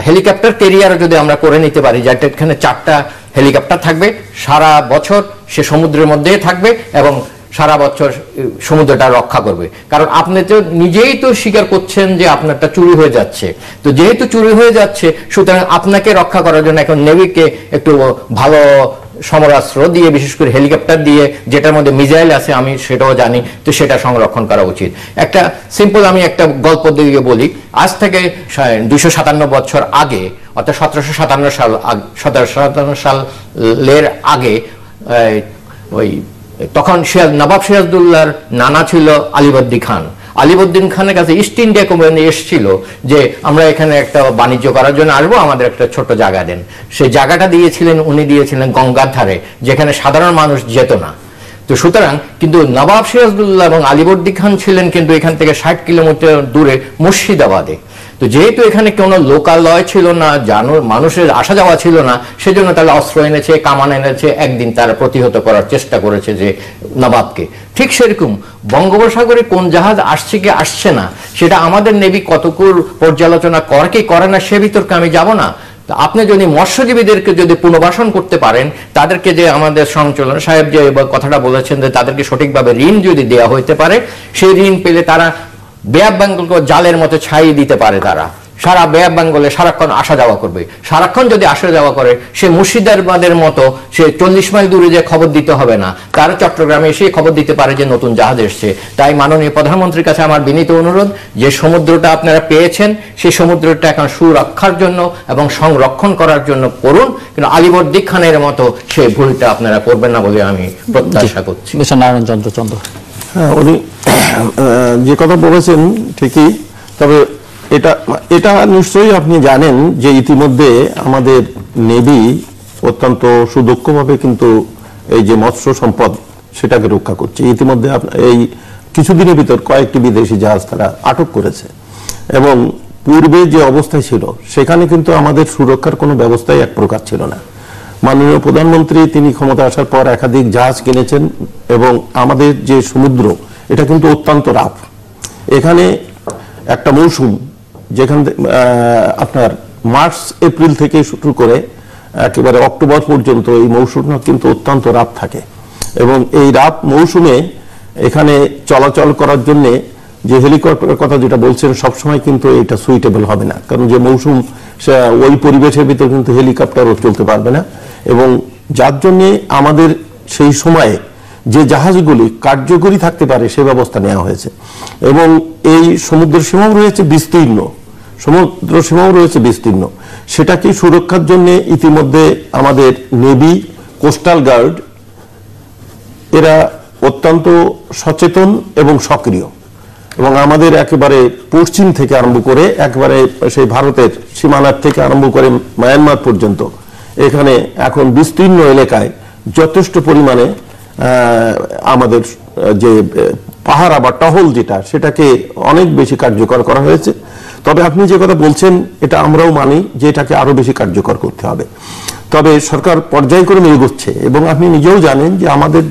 হেলিকপ্টার ক্যারিয়ার যদি আমরা করে নিতে পারি, যেটা এখানে 4টা হেলিকপ্টার থাকবে, সারা বছর সে সমুদ্রের মধ্যেই থাকবে এবং সারা বছর সমুদ্রটা রক্ষা করবে। কারণ আপনি তো নিজেই তো স্বীকার করছেন যে আপনারটা চুরি হয়ে যাচ্ছে। তো যেহেতু চুরি হয়ে যাচ্ছে, সুতরাং আপনাকে রক্ষা করার জন্য এখন নেভিকে একটু ভালো সমরাস্ত্র দিয়ে, বিশেষ করে হেলিকপ্টার দিয়ে, যেটার মধ্যে মিসাইল আছে আমি সেটাও জানি, তো সেটা সংরক্ষণ করা উচিত। একটা সিম্পল আমি একটা গল্প দিয়ে বলি। আজ থেকে 257 বছর আগে, অর্থাৎ 1757 সালের আগে, ওই তখন নবাব সিরাজউদ্দৌলার নানা ছিল আলিবর্দী খান। আলিবর্দী খানের কাছে ইস্ট ইন্ডিয়া কোম্পানি এসেছিল যে আমরা এখানে একটা বাণিজ্য করার জন্য আসবো, আমাদের একটা ছোট্ট জায়গা দেন। সেই জায়গাটা উনি দিয়েছিলেন গঙ্গার ধারে, যেখানে সাধারণ মানুষ যেত না। তো সুতরাং কিন্তু নবাব সিরাজউদ্দৌলা এবং আলিবর্দী খান ছিলেন কিন্তু এখান থেকে 60 কিলোমিটার দূরে মুর্শিদাবাদে। তো যেহেতু এখানে কোনো লোকালয় ছিল না, মানুষের আসা যাওয়া ছিল না, সেজন্য তারা অস্ত্র এনেছে, কামান এনেছে, একদিন তারা প্রতিহত করার চেষ্টা করেছে যে নবাবকে। ঠিক সেরকম বঙ্গোপসাগরে কোন জাহাজ আসছে কি আসছে না, সেটা আমাদের নেভি কতকুর পর্যালোচনা করে কি করে না সে বিতর্কে আমি যাব না। আপনি যদি মৎস্যজীবীদেরকে যদি পুনর্বাসন করতে পারেন, তাদেরকে যে আমাদের সঞ্চালন সাহেব যে কথাটা বলেছেন যে তাদেরকে সঠিকভাবে ঋণ যদি দেওয়া হইতে পারে, সেই ঋণ পেলে তারা বে অফ বেঙ্গলকে জালের মতো ছাইয়ে দিতে পারে। তারা সারা বে অফ বেঙ্গলে সারাক্ষণ আসা যাওয়া করবে। সারাক্ষণ যদি আসা যাওয়া করে, সে মুর্শিদাবাদের মতো সে 40 মাইল দূরে যে খবর দিতে হবে না, তার চট্টগ্রামে এসে খবর দিতে পারে যে নতুন জাহাজ এসছে। তাই মাননীয় প্রধানমন্ত্রীর কাছে আমার বিনীত অনুরোধ, যে সমুদ্রটা আপনারা পেয়েছেন সেই সমুদ্রটা এখন সুরক্ষার জন্য এবং সংরক্ষণ করার জন্য করুন, কিন্তু আলিবর্দী খানের মতো সেই ভুলটা আপনারা করবেন না বলে আমি প্রত্যাশা করছি। নারায়ণ চন্দ্র। হ্যাঁ, উনি যে কথা বলেছেন ঠিকই, তবে এটা নিশ্চয়ই আপনি জানেন যে ইতিমধ্যে আমাদের নেভি অত্যন্ত সুদক্ষভাবে কিন্তু এই যে মৎস্য সম্পদ সেটাকে রক্ষা করছে। ইতিমধ্যে এই কিছুদিনের ভিতর কয়েকটি বিদেশি জাহাজ তারা আটক করেছে এবং পূর্বে যে অবস্থায় ছিল সেখানে কিন্তু আমাদের সুরক্ষার কোনো ব্যবস্থাই এক প্রকার ছিল না। মাননীয় প্রধানমন্ত্রী তিনি ক্ষমতা আসার পর একাধিক জাহাজ কিনেছেন এবং আমাদের যে সমুদ্র এটা কিন্তু অত্যন্ত রাফ। এখানে একটা মৌসুম যেখান আপনার মার্চ এপ্রিল থেকে শুরু করে একেবারে অক্টোবর পর্যন্ত এই মৌসুমটা কিন্তু অত্যন্ত রাফ থাকে এবং এই রাফ মৌসুমে এখানে চলাচল করার জন্য যে হেলিকপ্টারের কথা যেটা বলছেন সবসময় কিন্তু এটা সুইটেবল হবে না, কারণ যে মৌসুম ওই পরিবেশের ভিতর কিন্তু হেলিকপ্টারও চলতে পারবে না এবং যার জন্য আমাদের সেই সময়ে যে জাহাজগুলি কার্যকরী থাকতে পারে সে ব্যবস্থা নেওয়া হয়েছে এবং এই সমুদ্র সীমাও রয়েছে বিস্তীর্ণ, সেটাকে সুরক্ষার জন্য ইতিমধ্যে আমাদের নেভি, কোস্টাল গার্ড এরা অত্যন্ত সচেতন এবং সক্রিয় এবং আমাদের একেবারে পশ্চিম থেকে আরম্ভ করে একেবারে সেই ভারতের সীমানার থেকে আরম্ভ করে মায়ানমার পর্যন্ত এখানে এখন বিস্তীর্ণ এলাকায় যথেষ্ট পরিমাণে আমাদের যে পাহারা বা টহল যেটা সেটাকে অনেক বেশি কার্যকর করা হয়েছে। তবে আপনি যে কথা বলছেন এটা আমরাও মানি যে এটাকে আরো বেশি কার্যকর করতে হবে। তবে সরকার পর্যায়ক্রমে এগোচ্ছে এবং আপনি নিজেও জানেন যে আমাদের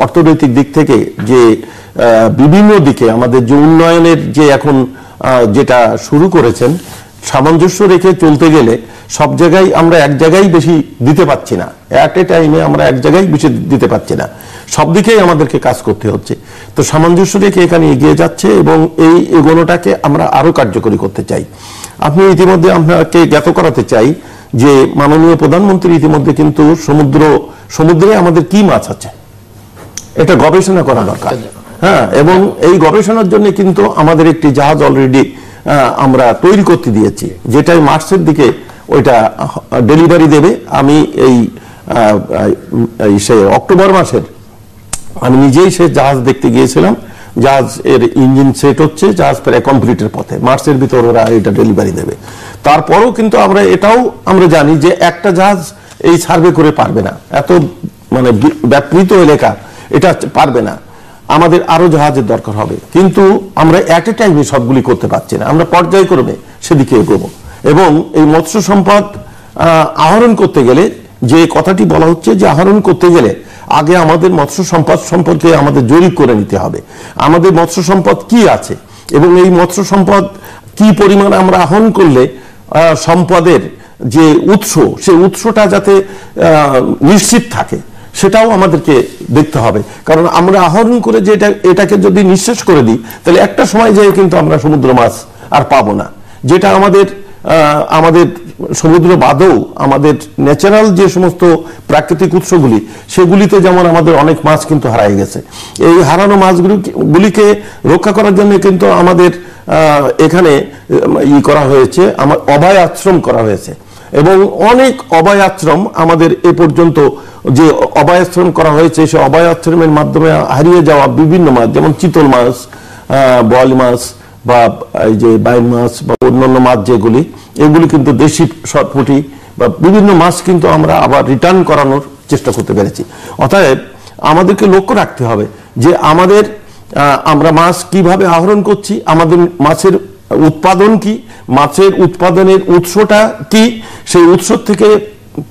অর্থনৈতিক দিক থেকে যে বিভিন্ন দিকে আমাদের যে উন্নয়নের যে এখন যেটা শুরু করেছেন সামঞ্জস্য রেখে চলতে গেলে সব জায়গায় আমরা এক জায়গায় বেশি দিতে পারছি না, অ্যাট এ টাইমে আমরা এক জায়গায় বেশি দিতে পারছি না, সব দিকেই আমাদেরকে কাজ করতে হচ্ছে। তো সামঞ্জস্য রেখে এখানে এগিয়ে যাচ্ছে এবং এই এগোনোটাকে আমরা আরো কার্যকরী করতে চাই। আপনি ইতিমধ্যে আপনাকে জ্ঞাত করাতে চাই যে মাননীয় প্রধানমন্ত্রী ইতিমধ্যে কিন্তু সমুদ্রে আমাদের কি মাছ আছে এটা গবেষণা করা দরকার। হ্যাঁ, এবং এই গবেষণার জন্য কিন্তু আমাদের একটি জাহাজ অলরেডি আমরা তৈরি করতে দিয়েছি, যেটাই মার্চের দিকে ওইটা ডেলিভারি দেবে। আমি সেই অক্টোবর মাসের আমি নিজেই সে জাহাজ দেখতে গিয়েছিলাম, জাহাজ এর ইঞ্জিন সেট হচ্ছে, জাহাজ প্রায় কমপ্লিটের পথে, মার্চের ভিতর ওরা এটা ডেলিভারি দেবে। তারপরেও কিন্তু আমরা জানি যে একটা জাহাজ এই সার্ভে করে পারবে না, এত মানে ব্যাপৃত এলাকা এটা পারবে না, আমাদের আরো জাহাজের দরকার হবে। কিন্তু আমরা এট এ টাইমে সবগুলি করতে পারছি না, আমরা পর্যায়ক্রমে সেদিকে এগোবো এবং এই মৎস্য সম্পদ আহরণ করতে গেলে যে কথাটি বলা হচ্ছে যে আহরণ করতে গেলে আগে আমাদের মৎস্য সম্পদ সম্পর্কে আমাদের জরিপ করে নিতে হবে, আমাদের মৎস্য সম্পদ কি আছে এবং এই মৎস্য সম্পদ কি পরিমাণ আমরা আহরণ করলে সম্পদের যে উৎস সেই উৎসটা যাতে নিশ্চিত থাকে সেটাও আমাদেরকে দেখতে হবে। কারণ আমরা আহরণ করে যে এটাকে যদি নিঃশেষ করে দিই তাহলে একটা সময় যেয়ে কিন্তু আমরা সমুদ্র মাছ আর পাবো না, যেটা আমাদের সমুদ্র বাদেও আমাদের ন্যাচারাল যে সমস্ত প্রাকৃতিক উৎসগুলি সেগুলিতে যেমন আমাদের অনেক মাছ কিন্তু হারাই গেছে। এই হারানো মাছগুলিকে রক্ষা করার জন্য কিন্তু আমাদের এখানে করা হয়েছে, আমার অভয় আশ্রম করা হয়েছে এবং অনেক অভয় আশ্রম আমাদের এ পর্যন্ত যে অভয় আশ্রম করা হয়েছে সে অভয় আশ্রমের মাধ্যমে হারিয়ে যাওয়া বিভিন্ন মাছ যেমন চিতল মাছ, বোয়াল মাছ বা এই যে বাইন মাছ বা অন্যান্য মাছ যেগুলি এগুলি কিন্তু দেশি সটপুঁটি বা বিভিন্ন মাছ কিন্তু আমরা আবার রিটার্ন করানোর চেষ্টা করতে পেরেছি। অতএব আমাদেরকে লক্ষ্য রাখতে হবে যে আমরা মাছ কিভাবে আহরণ করছি, আমাদের মাছের উৎপাদন কি, মাছের উৎপাদনের উৎসটা কি, সেই উৎস থেকে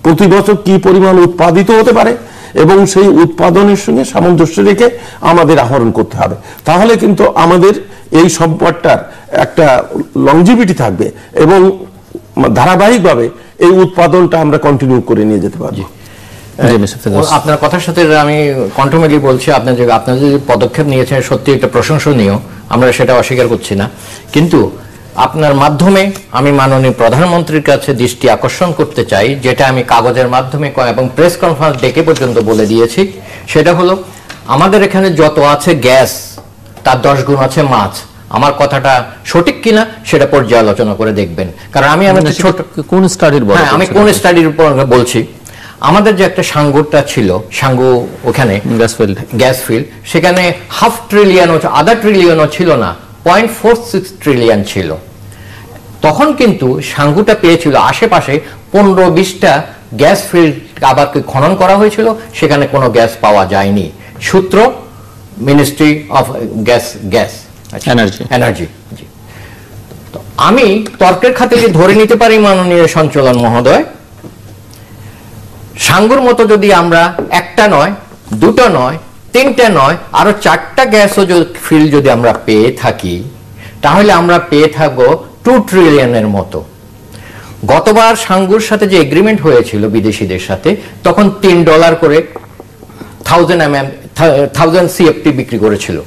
প্রতি বছর কি পরিমাণ উৎপাদিত হতে পারে এবং সেই উৎপাদনের সঙ্গে সামঞ্জস্য রেখে আমাদের আহরণ করতে হবে। তাহলে কিন্তু আমাদের এই সম্পদটার একটা লংজিভিটি থাকবে এবং ধারাবাহিকভাবে এই উৎপাদনটা আমরা কন্টিনিউ করে নিয়ে যেতে পারবো। আপনার কথার সাথে আমি কন্ট্রোমেলি বলছি, আপনার যে পদক্ষেপ নিয়েছেন সত্যি একটা প্রশংসনীয়, আমরা সেটা অস্বীকার করছি না। কিন্তু আপনার মাধ্যমে আমি মাননীয় প্রধানমন্ত্রীর কাছে দৃষ্টি আকর্ষণ করতে চাই, যেটা আমি কাগজের মাধ্যমে এবং প্রেস কনফারেন্স ডেকে পর্যন্ত বলে দিয়েছি, সেটা হলো আমাদের এখানে যত আছে গ্যাস তার 10 গুণ আছে মাছ। আমার কথাটা সঠিক কিনা সেটা পর্যালোচনা করে দেখবেন, কারণ আমি কোন স্টাডির উপর বলছি। আমাদের যে একটা সাঙ্গুটা ছিল, সাঙ্গু ওখানে গ্যাস ফিল্ড, সেখানে ½ ট্রিলিয়ন, আধা ট্রিলিয়নও ছিল না, 0.46 ট্রিলিয়ন ছিল। তখন কিন্তু সাঙ্গুটা পেয়েছিল আশেপাশে 15-20টা গ্যাস ফিল্ড আবার খনন করা হয়েছিল, সেখানে কোনো গ্যাস পাওয়া যায়নি। সূত্র মিনিস্ট্রি অফ গ্যাস এনার্জি। আমি তর্কের খাতিরে ধরে নিতে পারি মাননীয় সঞ্চালন মহোদয়, সাঙ্গুর মতো যদি আমরা একটা নয়, দুটো নয়, তিনটা নয়, আরো 4টা গ্যাসও ফিল্ড যদি আমরা পেয়ে থাকি, তাহলে আমরা পেয়ে থাকবো 2 ট্রিলিয়নের মতো। গতবার সাঙ্গুর সাথে যে এগ্রিমেন্ট হয়েছিল বিদেশিদের সাথে, তখন $3 করে 1000 CFT বিক্রি করেছিল।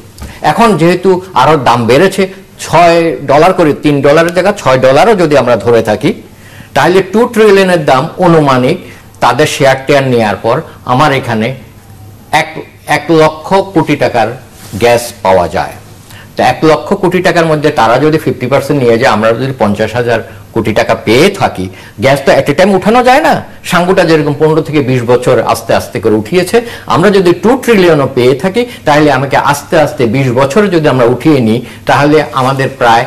এখন যেহেতু আরো দাম বেড়েছে, $6 করে, $3 জায়গা $6 যদি আমরা ধরে থাকি, তাহলে 2 ট্রিলিয়নের দাম অনুমানিক তাদের শেয়ার টেয়ার নেওয়ার পর আমার এখানে 1 লক্ষ কোটি টাকার গ্যাস পাওয়া যায়। তো 1 লক্ষ কোটি টাকার মধ্যে তারা যদি 50% নিয়ে যায়, আমরা যদি 50,000 কোটি টাকা পেয়ে থাকি, গ্যাস তো এট এ টাইম উঠানো যায় না। সাঙ্গুটা যেরকম 15 থেকে 20 বছর আস্তে আস্তে করে উঠিয়েছে, আমরা যদি 2 ট্রিলিয়নও পেয়ে থাকি, তাহলে আমাকে আস্তে আস্তে 20 বছরে যদি আমরা উঠিয়ে নিই, তাহলে আমাদের প্রায়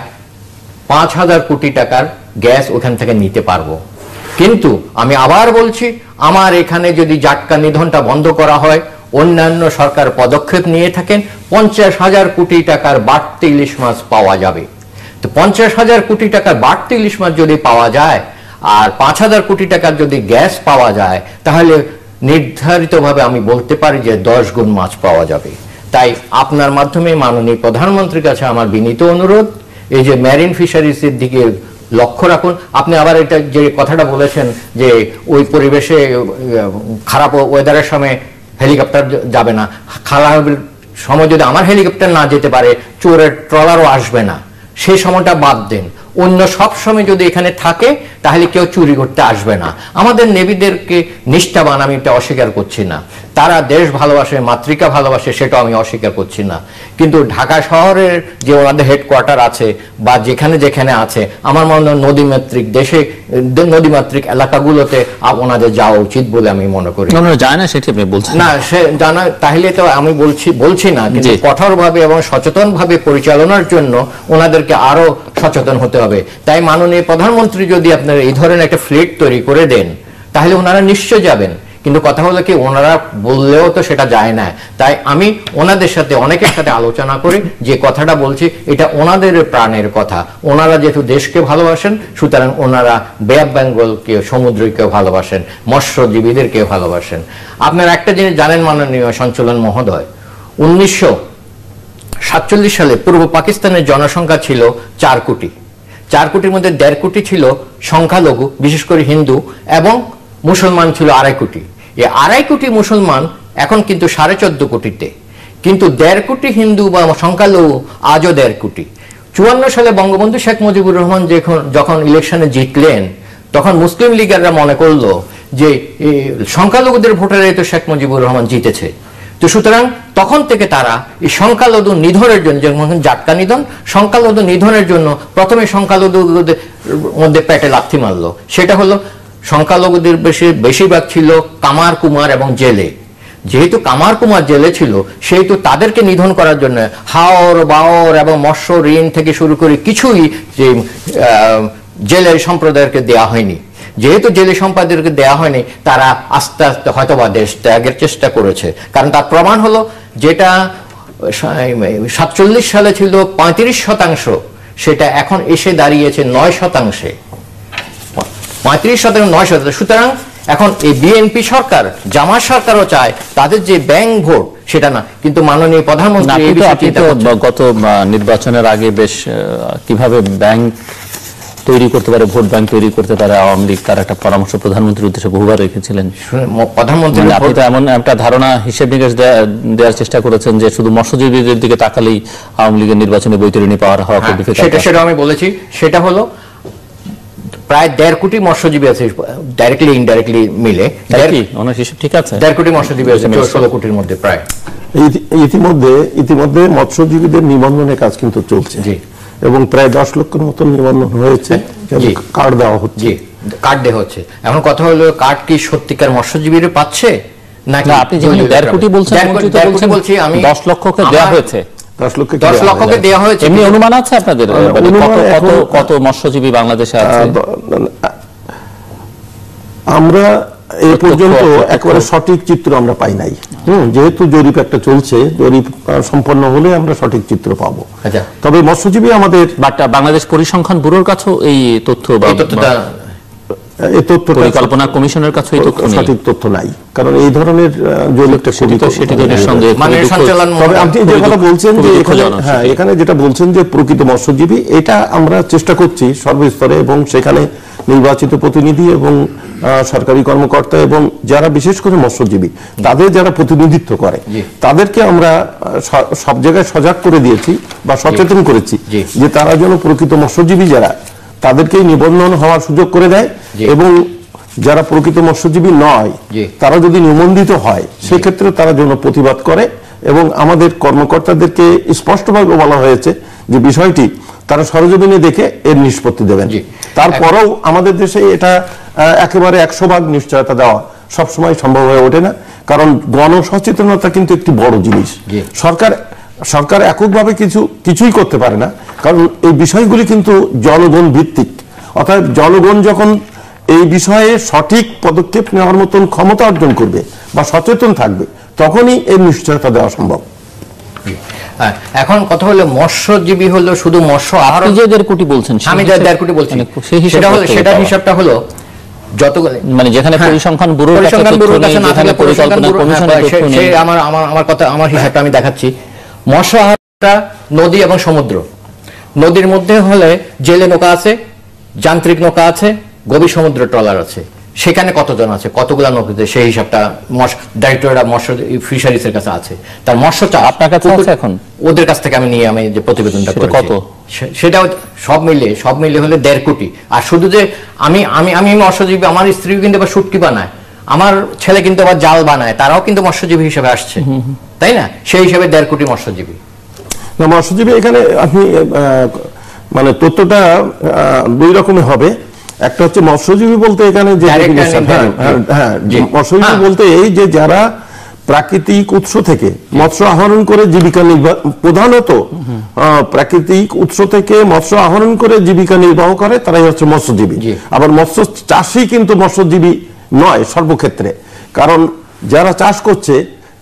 5,000 কোটি টাকার গ্যাস ওখান থেকে নিতে পারবো। কিন্তু আমি আবার বলছি, আমার এখানে যদি জাটকা নিধনটা বন্ধ করা হয়, অন্যান্য সরকার পদক্ষেপ নিয়ে থাকেন, 50,000 কোটি টাকার বাড়তি ইলিশ মাছ পাওয়া যাবে। তো 50,000 কোটি টাকার বাড়তি ইলিশ মাছ যদি পাওয়া যায়, আর 5,000 কোটি টাকার যদি গ্যাস পাওয়া যায়, তাহলে নির্ধারিতভাবে আমি বলতে পারি যে 10 গুণ মাছ পাওয়া যাবে। তাই আপনার মাধ্যমে মাননীয় প্রধানমন্ত্রীর কাছে আমার বিনীত অনুরোধ, এই যে মেরিন ফিশারিজের দিকে লক্ষ্য রাখুন। আপনি আবার এটা যে কথাটা বলেছেন যে ওই পরিবেশে খারাপ ওয়েদারের সময় হেলিকপ্টার যাবে না, খারাপ সময় যদি আমার হেলিকপ্টার না যেতে পারে, চোরের ট্রলারও আসবে না, সেই সময়টা বাদ দেন। অন্য সব সময় যদি এখানে থাকে, তাহলে কেউ চুরি করতে আসবে না। আমাদের নেভিদেরকে নিষ্ঠাবান, আমি এটা অস্বীকার করছি না, তারা দেশ ভালোবাসে, মাতৃকা ভালোবাসে, সেটা আমি অস্বীকার করছি না। কিন্তু ঢাকা শহরের যে ওনাদের হেডকোয়ার্টার আছে বা যেখানে যেখানে আছে, আমার মনে হয় নদীমাতৃক দেশে, নদীমাতৃক এলাকাগুলোতে ওনাদের যাওয়া উচিত বলে আমি মনে করি। যায় না সেটি আপনি বলছেন না, সে জানা, তাহলে তো আমি বলছি না, কিন্তু কঠোরভাবে এবং সচেতনভাবে পরিচালনার জন্য ওনাদেরকে আরো সচেতন হতে হবে। তাই মাননীয় প্রধানমন্ত্রী যদি আপনারা এই ধরনের একটা ফ্লিট তৈরি করে দেন, তাহলে ওনারা নিশ্চয় যাবেন। কিন্তু কথা হলো কি, ওনারা বললেও তো সেটা যায় না। তাই আমি ওনাদের সাথে, অনেকের সাথে আলোচনা করে যে কথাটা বলছি, এটা ওনাদের প্রাণের কথা। ওনারা যেহেতু দেশকে ভালোবাসেন, সুতরাং ওনারা বে অফ বেঙ্গলকে, সমুদ্রকেও ভালোবাসেন, মৎস্যজীবীদেরকেও ভালোবাসেন। আপনারা একটা জিনিস জানেন মাননীয় সঞ্চালন মহোদয়, 1947 সালে পূর্ব পাকিস্তানের জনসংখ্যা ছিল 4 কোটি। 4 কোটির মধ্যে 1.5 কোটি ছিল সংখ্যালঘু, বিশেষ করে হিন্দু, এবং মুসলমান ছিল 2.5 কোটি। এই 2.5 কোটি মুসলমান এখন কিন্তু 14.5 কোটিতে, কিন্তু 1.5 কোটি হিন্দু বা সংখ্যালঘু আজও 1.5 কোটি। 54 সালে বঙ্গবন্ধু শেখ মুজিবুর রহমান যখন ইলেকশনে জিতলেন, তখন মুসলিম লীগাররা মনে করলো যে সংখ্যালঘুদের ভোটারে তো শেখ মুজিবুর রহমান জিতেছে। তো সুতরাং তখন থেকে তারা এই সংখ্যালঘু নিধনের জন্য, যেমন জাটকা নিধন, সংখ্যালঘু নিধনের জন্য প্রথমে সংখ্যালঘুদের মধ্যে পেটে লাথি মারলো। সেটা হলো, সংখ্যালঘুদের বেশিরভাগ ছিল কামার, কুমার এবং জেলে। যেহেতু কামার, কুমার জেলে ছিল, সেহেতু তাদেরকে নিধন করার জন্য হাওর, বাওর এবং মৎস্য ঋণ থেকে শুরু করে কিছুই যে জেলের সম্প্রদায়কে দেয়া হয়নি। যেহেতু জেলে সম্প্রদায়কে দেয়া হয়নি, তারা আস্তে আস্তে হয়তোবা দেশ ত্যাগের চেষ্টা করেছে। কারণ তার প্রমাণ হলো, যেটা 47 সালে ছিল 35%, সেটা এখন এসে দাঁড়িয়েছে 9%। 35%, 9%। সুতরাং এখন এই বিএনপি সরকার, জামাত সরকারও চায় তাদের যে ব্যাংক ভোট, সেটা না। কিন্তু মাননীয় প্রধানমন্ত্রী গত নির্বাচনের আগে বেশ কিভাবে ব্যাংক তৈরি করতে পারে, ভোট ব্যাংক তৈরি করতে পারে আওয়ামী লীগ, তার একটা পরামর্শ প্রধানমন্ত্রীর উদ্দেশ্যে বহুবার রেখেছিলেন। প্রধানমন্ত্রী আপনি তো এমন একটা ধারণা, হিসেব নিকেশ দেওয়ার চেষ্টা করেছেন যে শুধু মৎস্যজীবীদের দিকে তাকালেই আওয়ামী লীগের নির্বাচনে বৈতরণী পাওয়ার হওয়া। সেটা আমি বলেছি, সেটা হলো প্রায় 1.5 কোটি মৎস্যজীবী আছে, ডাইরেক্টলি ইনডাইরেক্টলি মিলে। হিসেব ঠিক আছে, 1.5 কোটি মৎস্যজীবী আছে 16 কোটির মধ্যে প্রায়। ইতিমধ্যে মৎস্যজীবীদের নিবন্ধনের কাজ কিন্তু চলছে, এবং প্রায় 10 লক্ষের মতো নিবন্ধন হয়েছে, কার্ড দেওয়া হচ্ছে। কার্ড দেওয়া হচ্ছে। এখন কথা হলো, কার্ড কি সত্যিকার মৎস্যজীবীরা পাচ্ছে নাকি? আপনি যেমন 1.5 কোটি বলছেন, বলছি আমি 10 লক্ষকে দেওয়া হয়েছে। 10 লক্ষকে দেওয়া হয়েছে। এমনি অনুমান আছে আপনাদের কত মৎস্যজীবী বাংলাদেশে আছে? আমরা এই পর্যন্ত একেবারে সঠিক চিত্র আমরা পাই নাই। যেহেতু জরিপ একটা চলছে, জরিপ সম্পন্ন হলে আমরা সঠিক চিত্র পাবো। তবে মৎস্যজীবী আমাদের বাংলাদেশ পরিসংখ্যান ব্যুরোর কাছেও এই তথ্য পরিকল্পনা কমিশনের কাছে সঠিক তথ্য নাই, কারণ এই ধরনের জরিপটা তবে আপনি যে কথা বলছেন যে এখানে যেটা বলছেন যে প্রকৃত মৎস্যজীবী, এটা আমরা চেষ্টা করছি সর্বস্তরে, এবং সেখানে নির্বাচিত প্রতিনিধি এবং সরকারি কর্মকর্তা এবং যারা বিশেষ করে মৎস্যজীবী তাদের যারা প্রতিনিধিত্ব করে তাদেরকে আমরা সব জায়গায় সজাগ করে দিয়েছি বা সচেতন করেছি যে তারা যেন প্রকৃত মৎস্যজীবী যারা তাদেরকেই নিবন্ধন হওয়ার সুযোগ করে দেয়, এবং যারা প্রকৃত মৎস্যজীবী নয় তারা যদি নিবন্ধিত হয় সেক্ষেত্রে তারা যেন প্রতিবাদ করে। এবং আমাদের কর্মকর্তাদেরকে স্পষ্টভাবে বলা হয়েছে যে বিষয়টি তারা সরজমিনে দেখে এর নিষ্পত্তি দেবেন। তারপরেও আমাদের দেশে এটা একেবারে 100% নিশ্চয়তা দেওয়া সবসময় সম্ভব হয়ে ওঠে না, কারণ গণসচেতনতা কিন্তু একটি বড় জিনিস। সরকার এককভাবে কিছুই করতে পারে না, কারণ এই বিষয়গুলি কিন্তু জনগণ ভিত্তিক। অর্থাৎ জনগণ যখন এই বিষয়ে সঠিক পদক্ষেপ নেওয়ার মতন ক্ষমতা অর্জন করবে বা সচেতন থাকবে, তখনই এর নিশ্চয়তা দেওয়া সম্ভব। এখন কথা হলো মৎস্যজীবী হলো শুধু মৎস্য আহার, যে 1.5 কোটি বলছেন, আমি 1.5 কোটি বলছি, সেটা হিসাবটা হলো যতগুলো মানে যেখানে পরিসংখ্যান ব্যুরোর কাছে না থাকে, পরিকল্পনা কমিশনের তথ্য নেই, আমার কথা আমার হিসাবটা আমি দেখাচ্ছি। মৎস্য আহারটা নদী এবং সমুদ্র। নদীর মধ্যে হলে জেলে নৌকা আছে, যান্ত্রিক নৌকা আছে, গভীর সমুদ্র ট্রলার আছে। সেখানে কতজন আছে, কতগুলা নৌকাতে, সেই হিসাবটা ডাইরেক্টরেট অফ মৎস্য ফিশারিজ এর কাছে আছে। তার মৎস্য চাষ আপনার কাছে আছে এখন? ওদের কাছ থেকে আমি যে প্রতিবেদনটা করেছি, কত সেটা সব মিলিয়ে হলে 1.5 কোটি। আর শুধু যে আমি মৎস্যজীবী, আমার স্ত্রীও কিন্তু আবার শুটকি বানায়, আমার ছেলে কিন্তু আবার জাল বানায়, তারাও কিন্তু মৎস্যজীবী হিসেবে আসছে, তাই না? সেই হিসেবে 1.5 কোটি মৎস্যজীবী। না, মৎস্যজীবী এখানে আপনি মানে তথ্যটা 2 রকমের হবে। একটা হচ্ছে মৎস্যজীবী বলতে এখানে যে মৎস্যজীবী বলতে এই যে যারা প্রাকৃতিক উৎস থেকে মৎস্য আহরণ করে জীবিকা নির্বাহ, প্রধানত প্রাকৃতিক উৎস থেকে মৎস্য আহরণ করে জীবিকা নির্বাহ করে, তারাই হচ্ছে মৎস্যজীবী। আবার মৎস্য চাষী কিন্তু মৎস্যজীবী নয় সর্বক্ষেত্রে, কারণ যারা চাষ করছে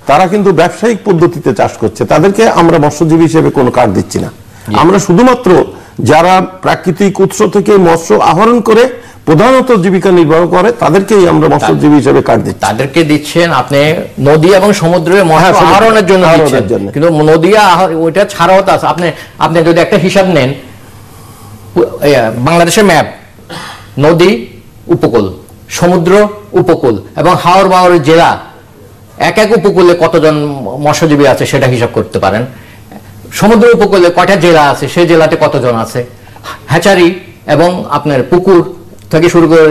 তারা কিন্তু ব্যবসায়িক পদ্ধতিতে চাষ করছে, তাদেরকে আমরা মৎস্যজীবী হিসেবে কোনো কার্ড দিচ্ছি না। আমরা শুধুমাত্র যারা প্রাকৃতিক উৎস থেকে মৎস্য আহরণ করে প্রধানত জীবিকা নির্বাহ করে তাদেরকেই আমরা মৎস্যজীবী হিসেবে কার্ড দিচ্ছি। তাদেরকে দিচ্ছেন আপনি নদী এবং সমুদ্রে মৎস্য আহরণের জন্য দিচ্ছেন, কিন্তু নদী ওইটা ছাড়াও তো আছে। আপনি যদি একটা হিসাব নেন, বাংলাদেশের ম্যাপ, নদী উপকূল, সমুদ্র উপকূল এবং হাওর বাওর জেলা, এক উপকূলে কতজন মৎস্যজীবী আছে সেটা হিসাব করতে পারেন। সমুদ্র উপকূলে কয়টা জেলা আছে, সেই জেলাতে কতজন আছে, হ্যাচারি এবং আপনার পুকুর থেকে শুরু করে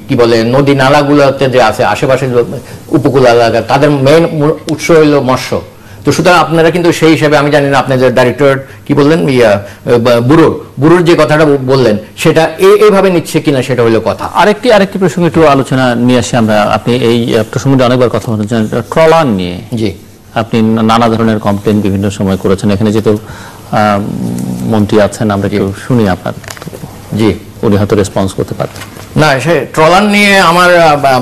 কি বলে নদী নালাগুলোতে যে আছে আশেপাশে উপকূল এলাকা, তাদের মেইন উৎস হইল মৎস্য। তো সুতরাং আপনারা কিন্তু সেই হিসাবে, আমি জানি না আপনাদের ডাইরেক্টর কি বললেন, ব্যুরোর যে কথাটা বললেন সেটা এইভাবে নিচ্ছে কিনা, সেটা হলো কথা। আরেকটি প্রসঙ্গে একটু আলোচনা নিয়ে আসি আমরা। আপনি এই প্রসঙ্গে অনেকবার কথা বলেছেন ট্রলার নিয়ে। জি, আপনি নানা ধরনের কমপ্লেন বিভিন্ন সময় করেছেন। এখানে যেহেতু মন্ত্রী আছেন, আমরা একটু শুনি আপনার। জি, উনি হয়তো রেসপন্স করতে পারতেন। না, সে ট্রলার নিয়ে আমার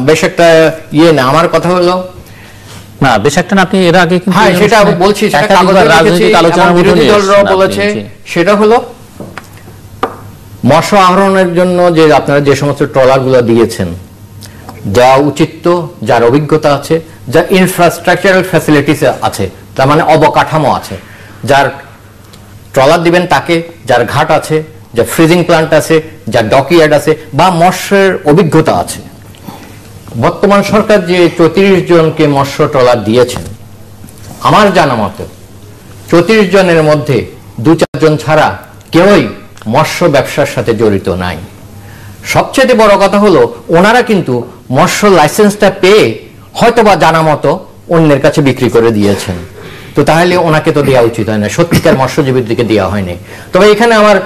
বেশ একটা না, আমার কথা হলো না, বেশ একটা না, আপনি এর আগে কিন্তু সেটা বলছি, রাজনৈতিক আলোচনার মধ্যে বলেছে, সেটা হলো মৎস্য আহরণের জন্য যে আপনারা যে সমস্ত ট্রলারগুলো দিয়েছেন, দেওয়া উচিত তো, যার অভিজ্ঞতা আছে, যার ইনফ্রাস্ট্রাকচারাল ফ্যাসিলিটিস আছে, তার মানে অবকাঠামো আছে, যার ট্রলার দিবেন তাকে, যার ঘাট আছে, যার ফ্রিজিং প্ল্যান্ট আছে, যার ডকইয়ার্ড আছে, বা মৎস্যের অভিজ্ঞতা আছে। বর্তমান সরকার যে 34 জনকে মৎস্য ট্রলার দিয়েছেন, আমার জানা মতে 34 জনের মধ্যে 2-4 জন ছাড়া কেউই মৎস্য ব্যবসার সাথে জড়িত নাই। সবচেয়ে বড় কথা হলো ওনারা কিন্তু মৎস্য লাইসেন্সটা পেয়ে হয়তোবা জানা মতো অন্যের কাছে বিক্রি করে দিয়েছেন। তো তাহলে ওনাকে তো দেওয়া উচিত হয় না, সত্যিকার মৎস্যজীবীর দিকে দেওয়া হয়নি। তবে এখানে আমার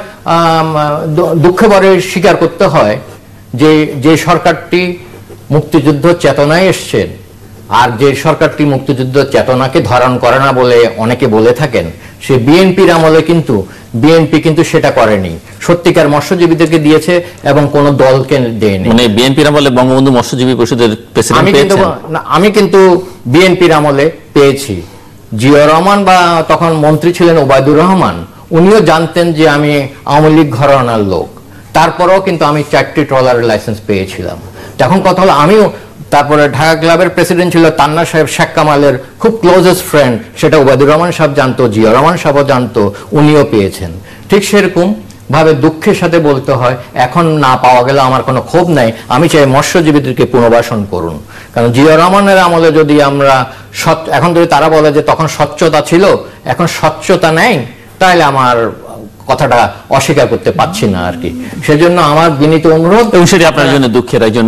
দুঃখে ভরে স্বীকার করতে হয় যে সরকারটি মুক্তিযুদ্ধ চেতনায় এসছেন, আর যে সরকারটি মুক্তিযুদ্ধ চেতনাকে ধারণ করে না বলে অনেকে বলে থাকেন, সে বিএনপির আমলে কিন্তু বিএনপি কিন্তু সেটা করেনি, সত্যিকার মৎস্যজীবীদেরকে দিয়েছে এবং কোন দলকে দেয়নি। মানে বিএনপির আমলে বঙ্গবন্ধু মৎস্যজীবী পরিষদের প্রেসিডেন্ট পেয়েছেন? আমি কিন্তু বিএনপির আমলে পেয়েছি। জিয়াউর রহমান বা তখন মন্ত্রী ছিলেন ওবায়দুর রহমান, উনিও জানতেন যে আমি আওয়ামী লীগ ঘরানার লোক, তারপরেও কিন্তু আমি 4টি ট্রলারের লাইসেন্স পেয়েছিলাম। এখন কথা হলো আমিও, তারপরে ঢাকা ক্লাবের প্রেসিডেন্ট ছিল তান্না সাহেব, শেখ কামালের খুব ক্লোজেস্ট ফ্রেন্ড, সেটা ওবায়দুর রহমান সাহেব জানতো, জিয়াউর রহমান সাহেবও জানতো, উনিও পেয়েছেন। ঠিক সেরকম ভাবে দুঃখের সাথে বলতে হয় এখন না পাওয়া গেলে আমার কোনো ক্ষোভ নাই, আমি চাই মৎস্যজীবীদেরকে পুনর্বাসন করুন। কারণ জিয়াউর রহমানের আমলে যদি আমরা এখন যদি তারা বলে যে তখন স্বচ্ছতা ছিল, এখন স্বচ্ছতা নেই, তাহলে আমার কথাটা অস্বীকার করতে পারছি না আর কি। সেজন্য আমার বিনীত অনুরোধ, এবং সেটা আপনার জন্য দুঃখের একজন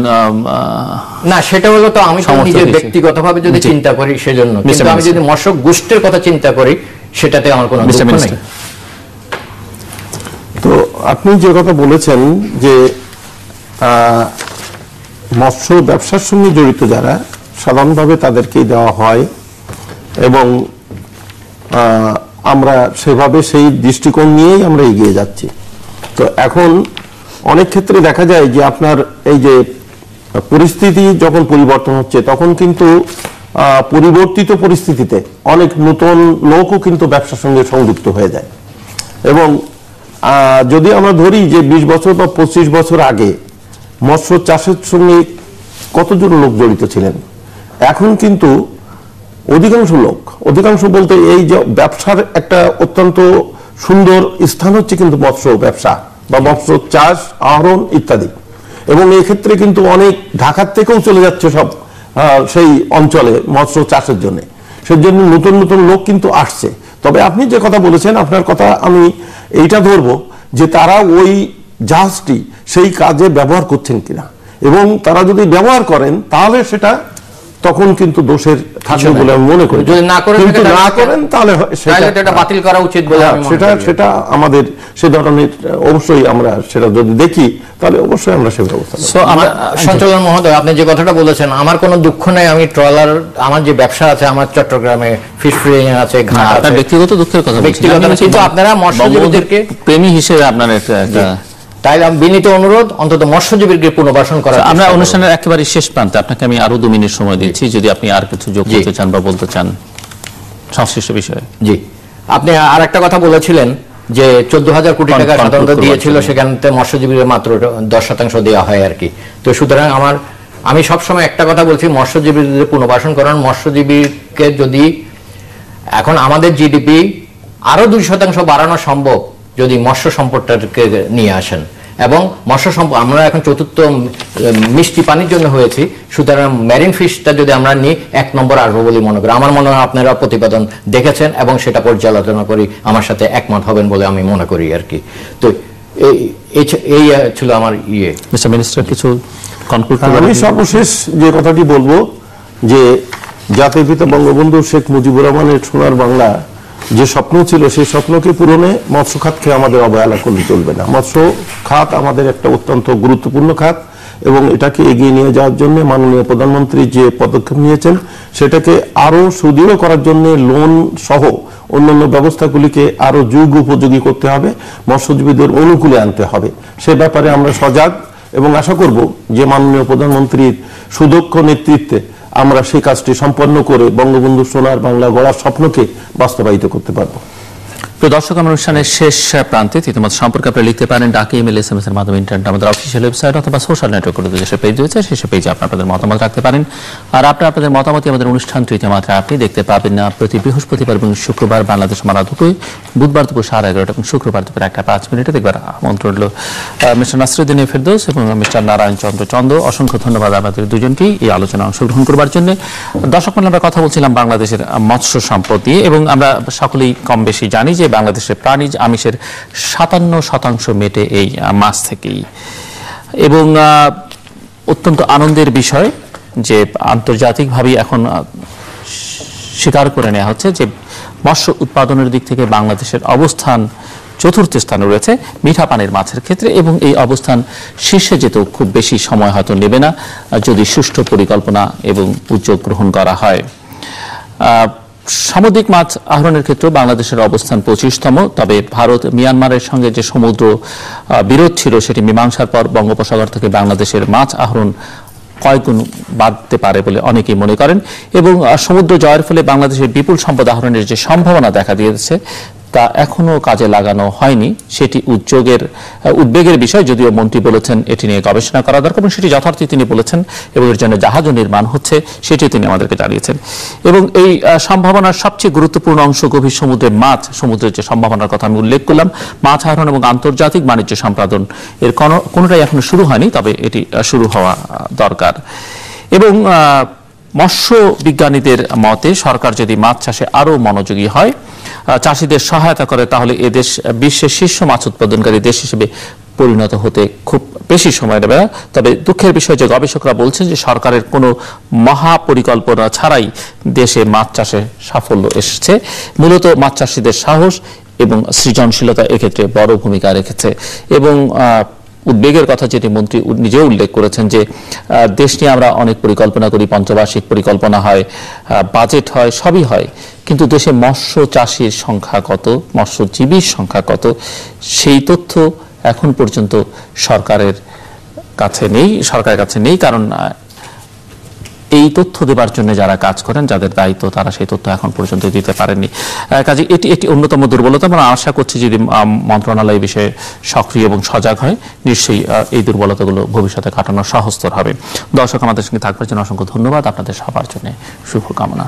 না, সেটা হলো তো আমি নিজের ব্যক্তিগতভাবে যদি চিন্তা করি সেজন্য, কিন্তু আমি যদি মৎস্য গোষ্ঠীর কথা চিন্তা করি সেটাতে আমার কোনো দুঃখ নেই। তো আপনি যে কথা বলেছেন যে মৎস্য ব্যবসার সঙ্গে জড়িত যারা, সাধারণভাবে তাদেরকেই দেওয়া হয় এবং আমরা সেভাবে সেই দৃষ্টিকোণ নিয়েই আমরা এগিয়ে যাচ্ছি। তো এখন অনেক ক্ষেত্রে দেখা যায় যে আপনার এই যে পরিস্থিতি যখন পরিবর্তন হচ্ছে, তখন কিন্তু পরিবর্তিত পরিস্থিতিতে অনেক নতুন লোকও কিন্তু ব্যবসার সঙ্গে সংযুক্ত হয়ে যায়। এবং যদি আমরা ধরি যে 20 বছর বা 25 বছর আগে মৎস্য চাষের সঙ্গে কতজন লোক জড়িত ছিলেন, এখন কিন্তু অধিকাংশ বলতে এই যে ব্যবসার একটা অত্যন্ত সুন্দর স্থান হচ্ছে কিন্তু মৎস্য ব্যবসা বা মৎস্য চাষ, আহরণ ইত্যাদি। এবং এই ক্ষেত্রে কিন্তু অনেক ঢাকার থেকেও চলে যাচ্ছে সব সেই অঞ্চলে মৎস্য চাষের জন্য, সেজন্য নতুন নতুন লোক কিন্তু আসছে। তবে আপনি যে কথা বলেছেন, আপনার কথা আমি এইটা ধরবো যে তারা ওই জাহাজটি সেই কাজে ব্যবহার করছেন কিনা, এবং তারা যদি ব্যবহার করেন তাহলে সেটা তখন কিন্তু দোষের থাকবে বলে আমি মনে করি। যদি না করেন তাহলে সেটা বাতিল করা উচিত বলে আমি মনে করি। সেটা আমাদের সে ধরনের অবশ্যই আমরা সেটা যদি দেখি তাহলে অবশ্যই আমরা সে ব্যবস্থা নেব। সঞ্চালন মহোদয়, আপনি যে কথাটা বলেছেন, আমার কোনো দুঃখ নেই। আমি ট্রলার, আমার যে ব্যবসা আছে, আমার চট্টগ্রামে ফিশ ফ্রিং আছে, ঘাট আছে, ব্যক্তিগত দুঃখের কথা ব্যক্তিগত, কিন্তু আপনারা মৎস্যজীবীদেরকে প্রেমী হিসেবে আপনার একটা, তাই আমি বিনীত অনুরোধ অন্তত মৎস্যজীবীকে পুনর্বাসন করা। আমরা অনুষ্ঠানের একেবারে শেষ প্রান্তে, আপনাকে আমি আরো 2 মিনিট সময় দিচ্ছি, যদি আপনি আর কিছু যোগ করতে চান বা বলতে চান সংশ্লিষ্ট বিষয়ে। জি, আপনি আর একটা কথা বলেছিলেন যে 14,000 কোটি টাকা সাধারণত দিয়েছিল, সেখান থেকে মৎস্যজীবীদের মাত্র 10% দেওয়া হয় আর কি। তো সুতরাং আমি সবসময় একটা কথা বলছি, মৎস্যজীবীদের পুনর্বাসন করান। মৎস্যজীবীকে যদি এখন আমাদের জিডিপি আরো 2% বাড়ানো সম্ভব যদি মৎস্য সম্পদটাকে নিয়ে আসেন, এবং মৎস্য সম্পদ আমরা এখন 4র্থ মিষ্টি পানির জন্য হয়েছি, সুতরাং মেরিন ফিশটা যদি আমরা নিই 1 নম্বর আসবো বলে মনে করি। আমার মনে হয় আপনারা প্রতিবেদন দেখেছেন এবং সেটা পর্যালোচনা করি আমার সাথে একমত হবেন বলে আমি মনে করি আর কি। তো এই ছিল আমার মিস্টার মিনিস্টার, কিছু কনক্লুড করবেন? আমি সর্বশেষ যে কথাটি বলবো যে জাতির পিতা বঙ্গবন্ধু শেখ মুজিবুর রহমানের সোনার বাংলা যে স্বপ্ন ছিল, সেই স্বপ্নকে পূরণে মৎস্য খাতকে আমাদের অবহেলা করলে চলবে না। মৎস্য খাত আমাদের একটা অত্যন্ত গুরুত্বপূর্ণ খাত, এবং এটাকে এগিয়ে নিয়ে যাওয়ার জন্য মাননীয় প্রধানমন্ত্রী যে পদক্ষেপ নিয়েছেন সেটাকে আরো সুদৃঢ় করার জন্য লোন সহ অন্যান্য ব্যবস্থাগুলিকে আরো যোগ্য উপযোগী করতে হবে, মৎস্যজীবীদের অনুকূলে আনতে হবে। সে ব্যাপারে আমরা সজাগ এবং আশা করব যে মাননীয় প্রধানমন্ত্রীর সুদক্ষ নেতৃত্বে আমরা সেই কাজটি সম্পন্ন করে বঙ্গবন্ধু সোনার বাংলা গড়ার স্বপ্নকে বাস্তবায়িত করতে পারবো। প্রিয় দর্শক, আমরা অনুষ্ঠানের শেষ প্রান্তে ইতিমধ্যে সম্পর্কে আপনারা লিখতে পারেন ডাকে, ইমেল, SMS এর মাধ্যমে, ইন্টারনেট, আমাদের অফিসিয়াল ওয়েবসাইট অথবা সোশ্যাল নেটওয়ার্কগুলোতে যেসব পেজ রয়েছে সেসব পেজে আপনাদের মতামত রাখতে পারেন। আর আপনাদের মতামতই আমাদের অনুষ্ঠান তৃতীয় মাত্রা আপনি দেখতে পাবেন না প্রতি বৃহস্পতিবার এবং শুক্রবার বাংলাদেশ মালা দুটোই, বুধবার দুপুর 11:30 এবং শুক্রবার দুপুর 1:05 দেখবার আমন্ত্রণ রইল। মিস্টার নাসিরউদ্দিন ফেরদৌস এবং মিস্টার নারায়ণ চন্দ্র চন্দ, অসংখ্য ধন্যবাদ আমাদের দুজনকেই এই আলোচনায় অংশগ্রহণ করবার জন্য। দর্শক মণ্ডলী, আমরা কথা বলছিলাম বাংলাদেশের মৎস্য সম্পদ নিয়ে, এবং আমরা সকলেই কম বেশি জানি যে বাংলাদেশের প্রাণী আমিষের 57% মেটে এই মাছ থেকেই। এবং অত্যন্ত আনন্দের বিষয় যে আন্তর্জাতিকভাবে এখন স্বীকার করে নেওয়া হচ্ছে যে মৎস্য উৎপাদনের দিক থেকে বাংলাদেশের অবস্থান 4র্থ স্থানে রয়েছে মিঠা পানির মাছের ক্ষেত্রে, এবং এই অবস্থান শীর্ষে যেতেও খুব বেশি সময় হয়তো নেবে না যদি সুষ্ঠু পরিকল্পনা এবং উদ্যোগ গ্রহণ করা হয়। সামুদ্রিক মাছ আহরণের ক্ষেত্রে বাংলাদেশের অবস্থান 25তম। তবে ভারত মিয়ানমারের সঙ্গে যে সমুদ্র বিরোধ ছিল সেটি মীমাংসার পর বঙ্গোপসাগর থেকে বাংলাদেশের মাছ আহরণ কয়েকগুণ বাড়তে পারে বলে অনেকেই মনে করেন এবং সমুদ্র জয়ের ফলে বাংলাদেশের বিপুল সম্পদ আহরণের যে সম্ভাবনা দেখা দিয়েছে তা এখনো কাজে লাগানো হয়নি। সেটি উদ্বেগের বিষয়, যদিও মন্ত্রী বলেছেন এটি নিয়ে গবেষণা করা দরকার এবং সেটি যথার্থই তিনি বলেছেন এবং এর জন্য জাহাজও নির্মাণ হচ্ছে, সেটি তিনি আমাদেরকে জানিয়েছেন। এবং এই সম্ভাবনার সবচেয়ে গুরুত্বপূর্ণ অংশ গভীর সমুদ্রের মাছ, সমুদ্রের যে সম্ভাবনার কথা আমি উল্লেখ করলাম, মাছ আহরণ এবং আন্তর্জাতিক বাণিজ্য সম্পাদন এর কোনোটাই এখনো শুরু হয়নি, তবে এটি শুরু হওয়া দরকার। এবং মৎস্য বিজ্ঞানীদের মতে সরকার যদি মাছ চাষে আরও মনোযোগী হয়, চাষিদের সহায়তা করে, তাহলে এদেশ বিশ্বের শীর্ষ মাছ উৎপাদনকারী দেশ হিসেবে পরিণত হতে খুব বেশি সময় নেবে না। তবে দুঃখের বিষয় যে গবেষকরা বলছেন যে সরকারের কোনো মহাপরিকল্পনা ছাড়াই দেশে মাছ চাষে সাফল্য এসেছে। মূলত মাছ চাষিদের সাহস এবং সৃজনশীলতা এক্ষেত্রে বড় ভূমিকা রেখেছে। এবং উদ্বেগের কথা যেটি মন্ত্রী নিজেও উল্লেখ করেছেন যে দেশ নিয়ে আমরা অনেক পরিকল্পনা করি, পঞ্চবার্ষিক পরিকল্পনা হয়, বাজেট হয়, সবই হয়, কিন্তু দেশে মৎস্য চাষির সংখ্যা কত, মৎস্যজীবীর সংখ্যা কত, সেই তথ্য এখন পর্যন্ত সরকারের কাছে নেই। কারণ এই তথ্য দেবার জন্য যারা কাজ করেন, যাদের দায়িত্ব, তারা সেই তথ্য এখন পর্যন্ত দিতে পারেননি। কাজে এটি একটি অন্যতম দুর্বলতা। আমরা আশা করছি যদি মন্ত্রণালয় বিষয়ে সক্রিয় এবং সজাগ হয়, নিশ্চয়ই এই দুর্বলতাগুলো ভবিষ্যতে কাটানো সহজতর হবে। দর্শক, আমাদের সঙ্গে থাকবার জন্য অসংখ্য ধন্যবাদ। আপনাদের সবার জন্য শুভকামনা।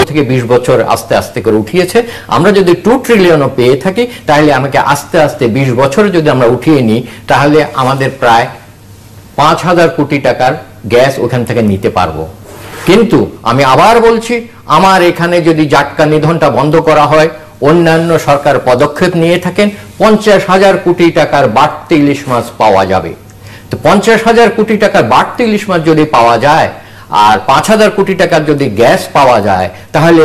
থেকে 20 বছর আস্তে আস্তে করে উঠিয়েছে। আমরা যদি 2 ট্রিলিয়নও পেয়ে থাকি, তাহলে আমাকে আস্তে আস্তে 20 বছরে যদি আমরা উঠিয়ে নিই, তাহলে আমাদের প্রায় 5,000 কোটি টাকার গ্যাস ওখান থেকে নিতে পারবো। কিন্তু আমি আবার বলছি, আমার এখানে যদি জাটকা নিধনটা বন্ধ করা হয়, অন্যান্য সরকার পদক্ষেপ নিয়ে থাকেন, 50,000 কোটি টাকার বাড়তি ইলিশ মাছ পাওয়া যাবে। তো 50,000 কোটি টাকার বাড়তি ইলিশ মাছ যদি পাওয়া যায় আর 5,000 কোটি টাকার যদি গ্যাস পাওয়া যায়, তাহলে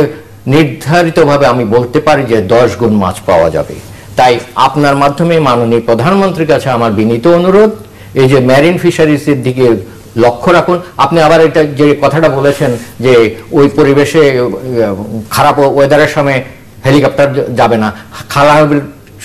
নির্ধারিতভাবে আমি বলতে পারি যে 10 গুণ মাছ পাওয়া যাবে। তাই আপনার মাধ্যমে মাননীয় প্রধানমন্ত্রীর কাছে আমার বিনীত অনুরোধ, এই যে মেরিন ফিশারিজের দিকে লক্ষ্য রাখুন। আপনি আবার এটা যে কথাটা বলেছেন যে ওই পরিবেশে খারাপ ওয়েদারের সময় হেলিকপ্টার যাবে না, খারাপ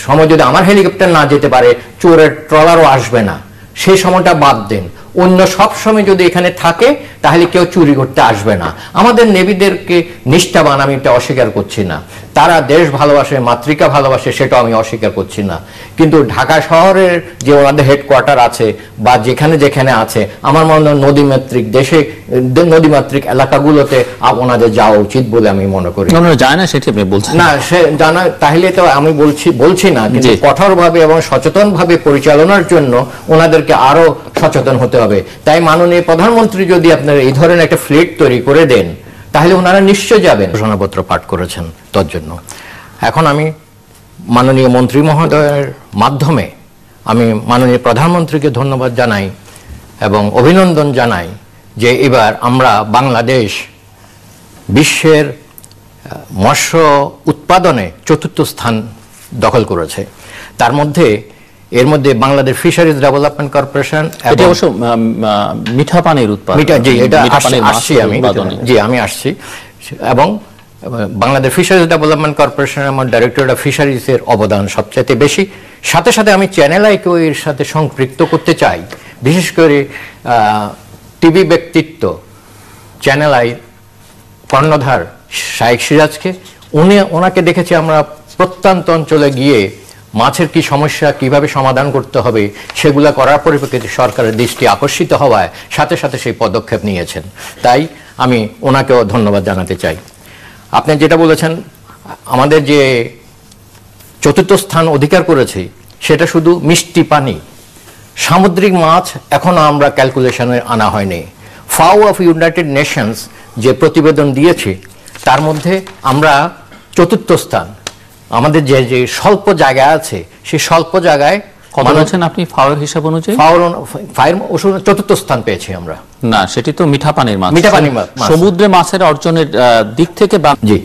সময় যদি আমার হেলিকপ্টার না যেতে পারে, চোরের ট্রলারও আসবে না, সেই সময়টা বাদ দেন। অন্য সব সময় যদি এখানে থাকে, তাহলে কেউ চুরি করতে আসবে না। আমাদের নেভিদেরকে নিষ্ঠাবান, আমি এটা অস্বীকার করছি না, তারা দেশ ভালোবাসে, মাতৃকা ভালোবাসে, সেটা আমি অস্বীকার করছি না। কিন্তু ঢাকা শহরের যে ওনাদের হেডকোয়ার্টার আছে বা যেখানে যেখানে আছে, আমার মনে হয় নদীমাতৃক দেশে, নদীমাতৃক এলাকাগুলোতে ওনাদের যাওয়া উচিত বলে আমি মনে করি। যায় না সেটি আপনি বলছেন না, সে জানা, তাহলে তো আমি বলছি না, কিন্তু কঠোরভাবে এবং সচেতনভাবে পরিচালনার জন্য ওনাদেরকে আরো সচেতন হতে হবে। তাই মাননীয় প্রধানমন্ত্রী যদি আপনার এই ধরনের একটা ফ্লিট তৈরি করে দেন, তাহলে ওনারা নিশ্চয় যাবেন। ঘোষণাপত্র পাঠ করেছেন তার জন্য। এখন আমি মাননীয় মন্ত্রী মহোদয়ের মাধ্যমে আমি মাননীয় প্রধানমন্ত্রীকে ধন্যবাদ জানাই এবং অভিনন্দন জানাই যে এবার আমরা বাংলাদেশ বিশ্বের মৎস্য উৎপাদনে ৪র্থ স্থান দখল করেছে। এর মধ্যে বাংলাদেশ ফিশারিজ ডেভেলপমেন্ট কর্পোরেশন, এটা অবশ্য মিঠা পানির উৎপাদন, আমি আসছি, এবং বাংলাদেশ ফিশারিজ ডেভেলপমেন্ট কর্পোরেশন এবং ডাইরেক্টরেট অফ ফিশারিজের অবদান সবচেয়ে বেশি। সাথে সাথে আমি চ্যানেল আইকেও এর সাথে সম্পৃক্ত করতে চাই, বিশেষ করে টিভি ব্যক্তিত্ব চ্যানেল আই কর্ণধার শাইখ সিরাজকে। ওনাকে দেখেছি আমরা প্রত্যন্ত অঞ্চলে গিয়ে মাছের কি সমস্যা, কিভাবে সমাধান করতে হবে, সেগুলা করার পরিপ্রেক্ষিতে সরকারের দৃষ্টি আকর্ষিত হওয়ায় সাথে সাথে সেই পদক্ষেপ নিয়েছেন। তাই আমি ওনাকেও ধন্যবাদ জানাতে চাই। আপনি যেটা বলেছেন, আমাদের যে ৪র্থ স্থান অধিকার করেছি, সেটা শুধু মিষ্টি পানি, সামুদ্রিক মাছ এখনো আমরা ক্যালকুলেশনে আনা হয়নি। ফাও অফ ইউনাইটেড নেশনস যে প্রতিবেদন দিয়েছে, তার মধ্যে আমরা ৪র্থ স্থান। আমাদের যে যে স্বল্প জায়গা আছে সেই স্বল্প জায়গায় কত বলছেন আপনি ফাওয়ার হিসাব অনুযায়ী? ফায়ার চতুর্থ স্থান পেয়েছি আমরা। না, সেটি তো মিঠা পানির মাছ। মিঠা পানির মাছ সমুদ্রে মাছের অর্জনের দিক থেকে জি।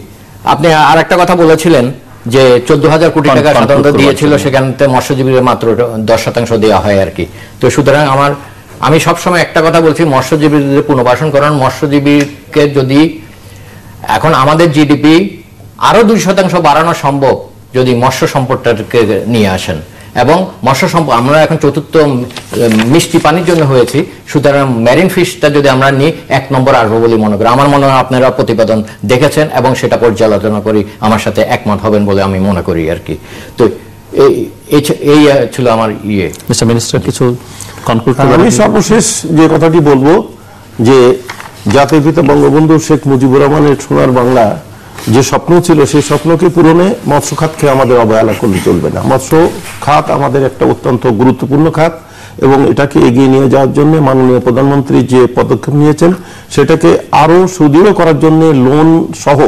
আপনি আর একটা কথা বলেছিলেন যে 14,000 কোটি টাকা সাধারণত দিয়েছিল, সেখানে মৎস্যজীবীদের মাত্র 10% দেওয়া হয় আর কি। তো সুতরাং আমি সবসময় একটা কথা বলছি, মৎস্যজীবীদের পুনর্বাসন করান। মৎস্যজীবীকে যদি এখন আমাদের জিডিপি আরো 2% বাড়ানো সম্ভব যদি মৎস্য সম্পদটাকে নিয়ে আসেন, এবং মৎস্য সম্পদ আমরা এখন চতুর্থ মিষ্টি পানির জন্য হয়েছি, সুতরাং মেরিন ফিশটা যদি আমরা নিই 1 নম্বর আসবো বলে মনে করি। আমার মনে হয় আপনারা প্রতিবেদন দেখেছেন এবং সেটা পর্যালোচনা করি আমার সাথে একমত হবেন বলে আমি মনে করি আর কি। তো এই ছিল আমার মিস্টার মিনিস্টার কিছু কনক্লুড করবেন? আমি সর্বশেষ যে কথাটি বলবো যে জাতির পিতা বঙ্গবন্ধু শেখ মুজিবুর রহমানের সোনার বাংলা যে স্বপ্ন ছিল, সেই স্বপ্নকে পূরণে মৎস্য খাতকে আমাদের অবহেলা করলে চলবে না। মৎস্য খাত আমাদের একটা অত্যন্ত গুরুত্বপূর্ণ খাত, এবং এটাকে এগিয়ে নিয়ে যাওয়ার জন্য মাননীয় প্রধানমন্ত্রী যে পদক্ষেপ নিয়েছেন সেটাকে আরো সুদৃঢ় করার জন্য লোন সহ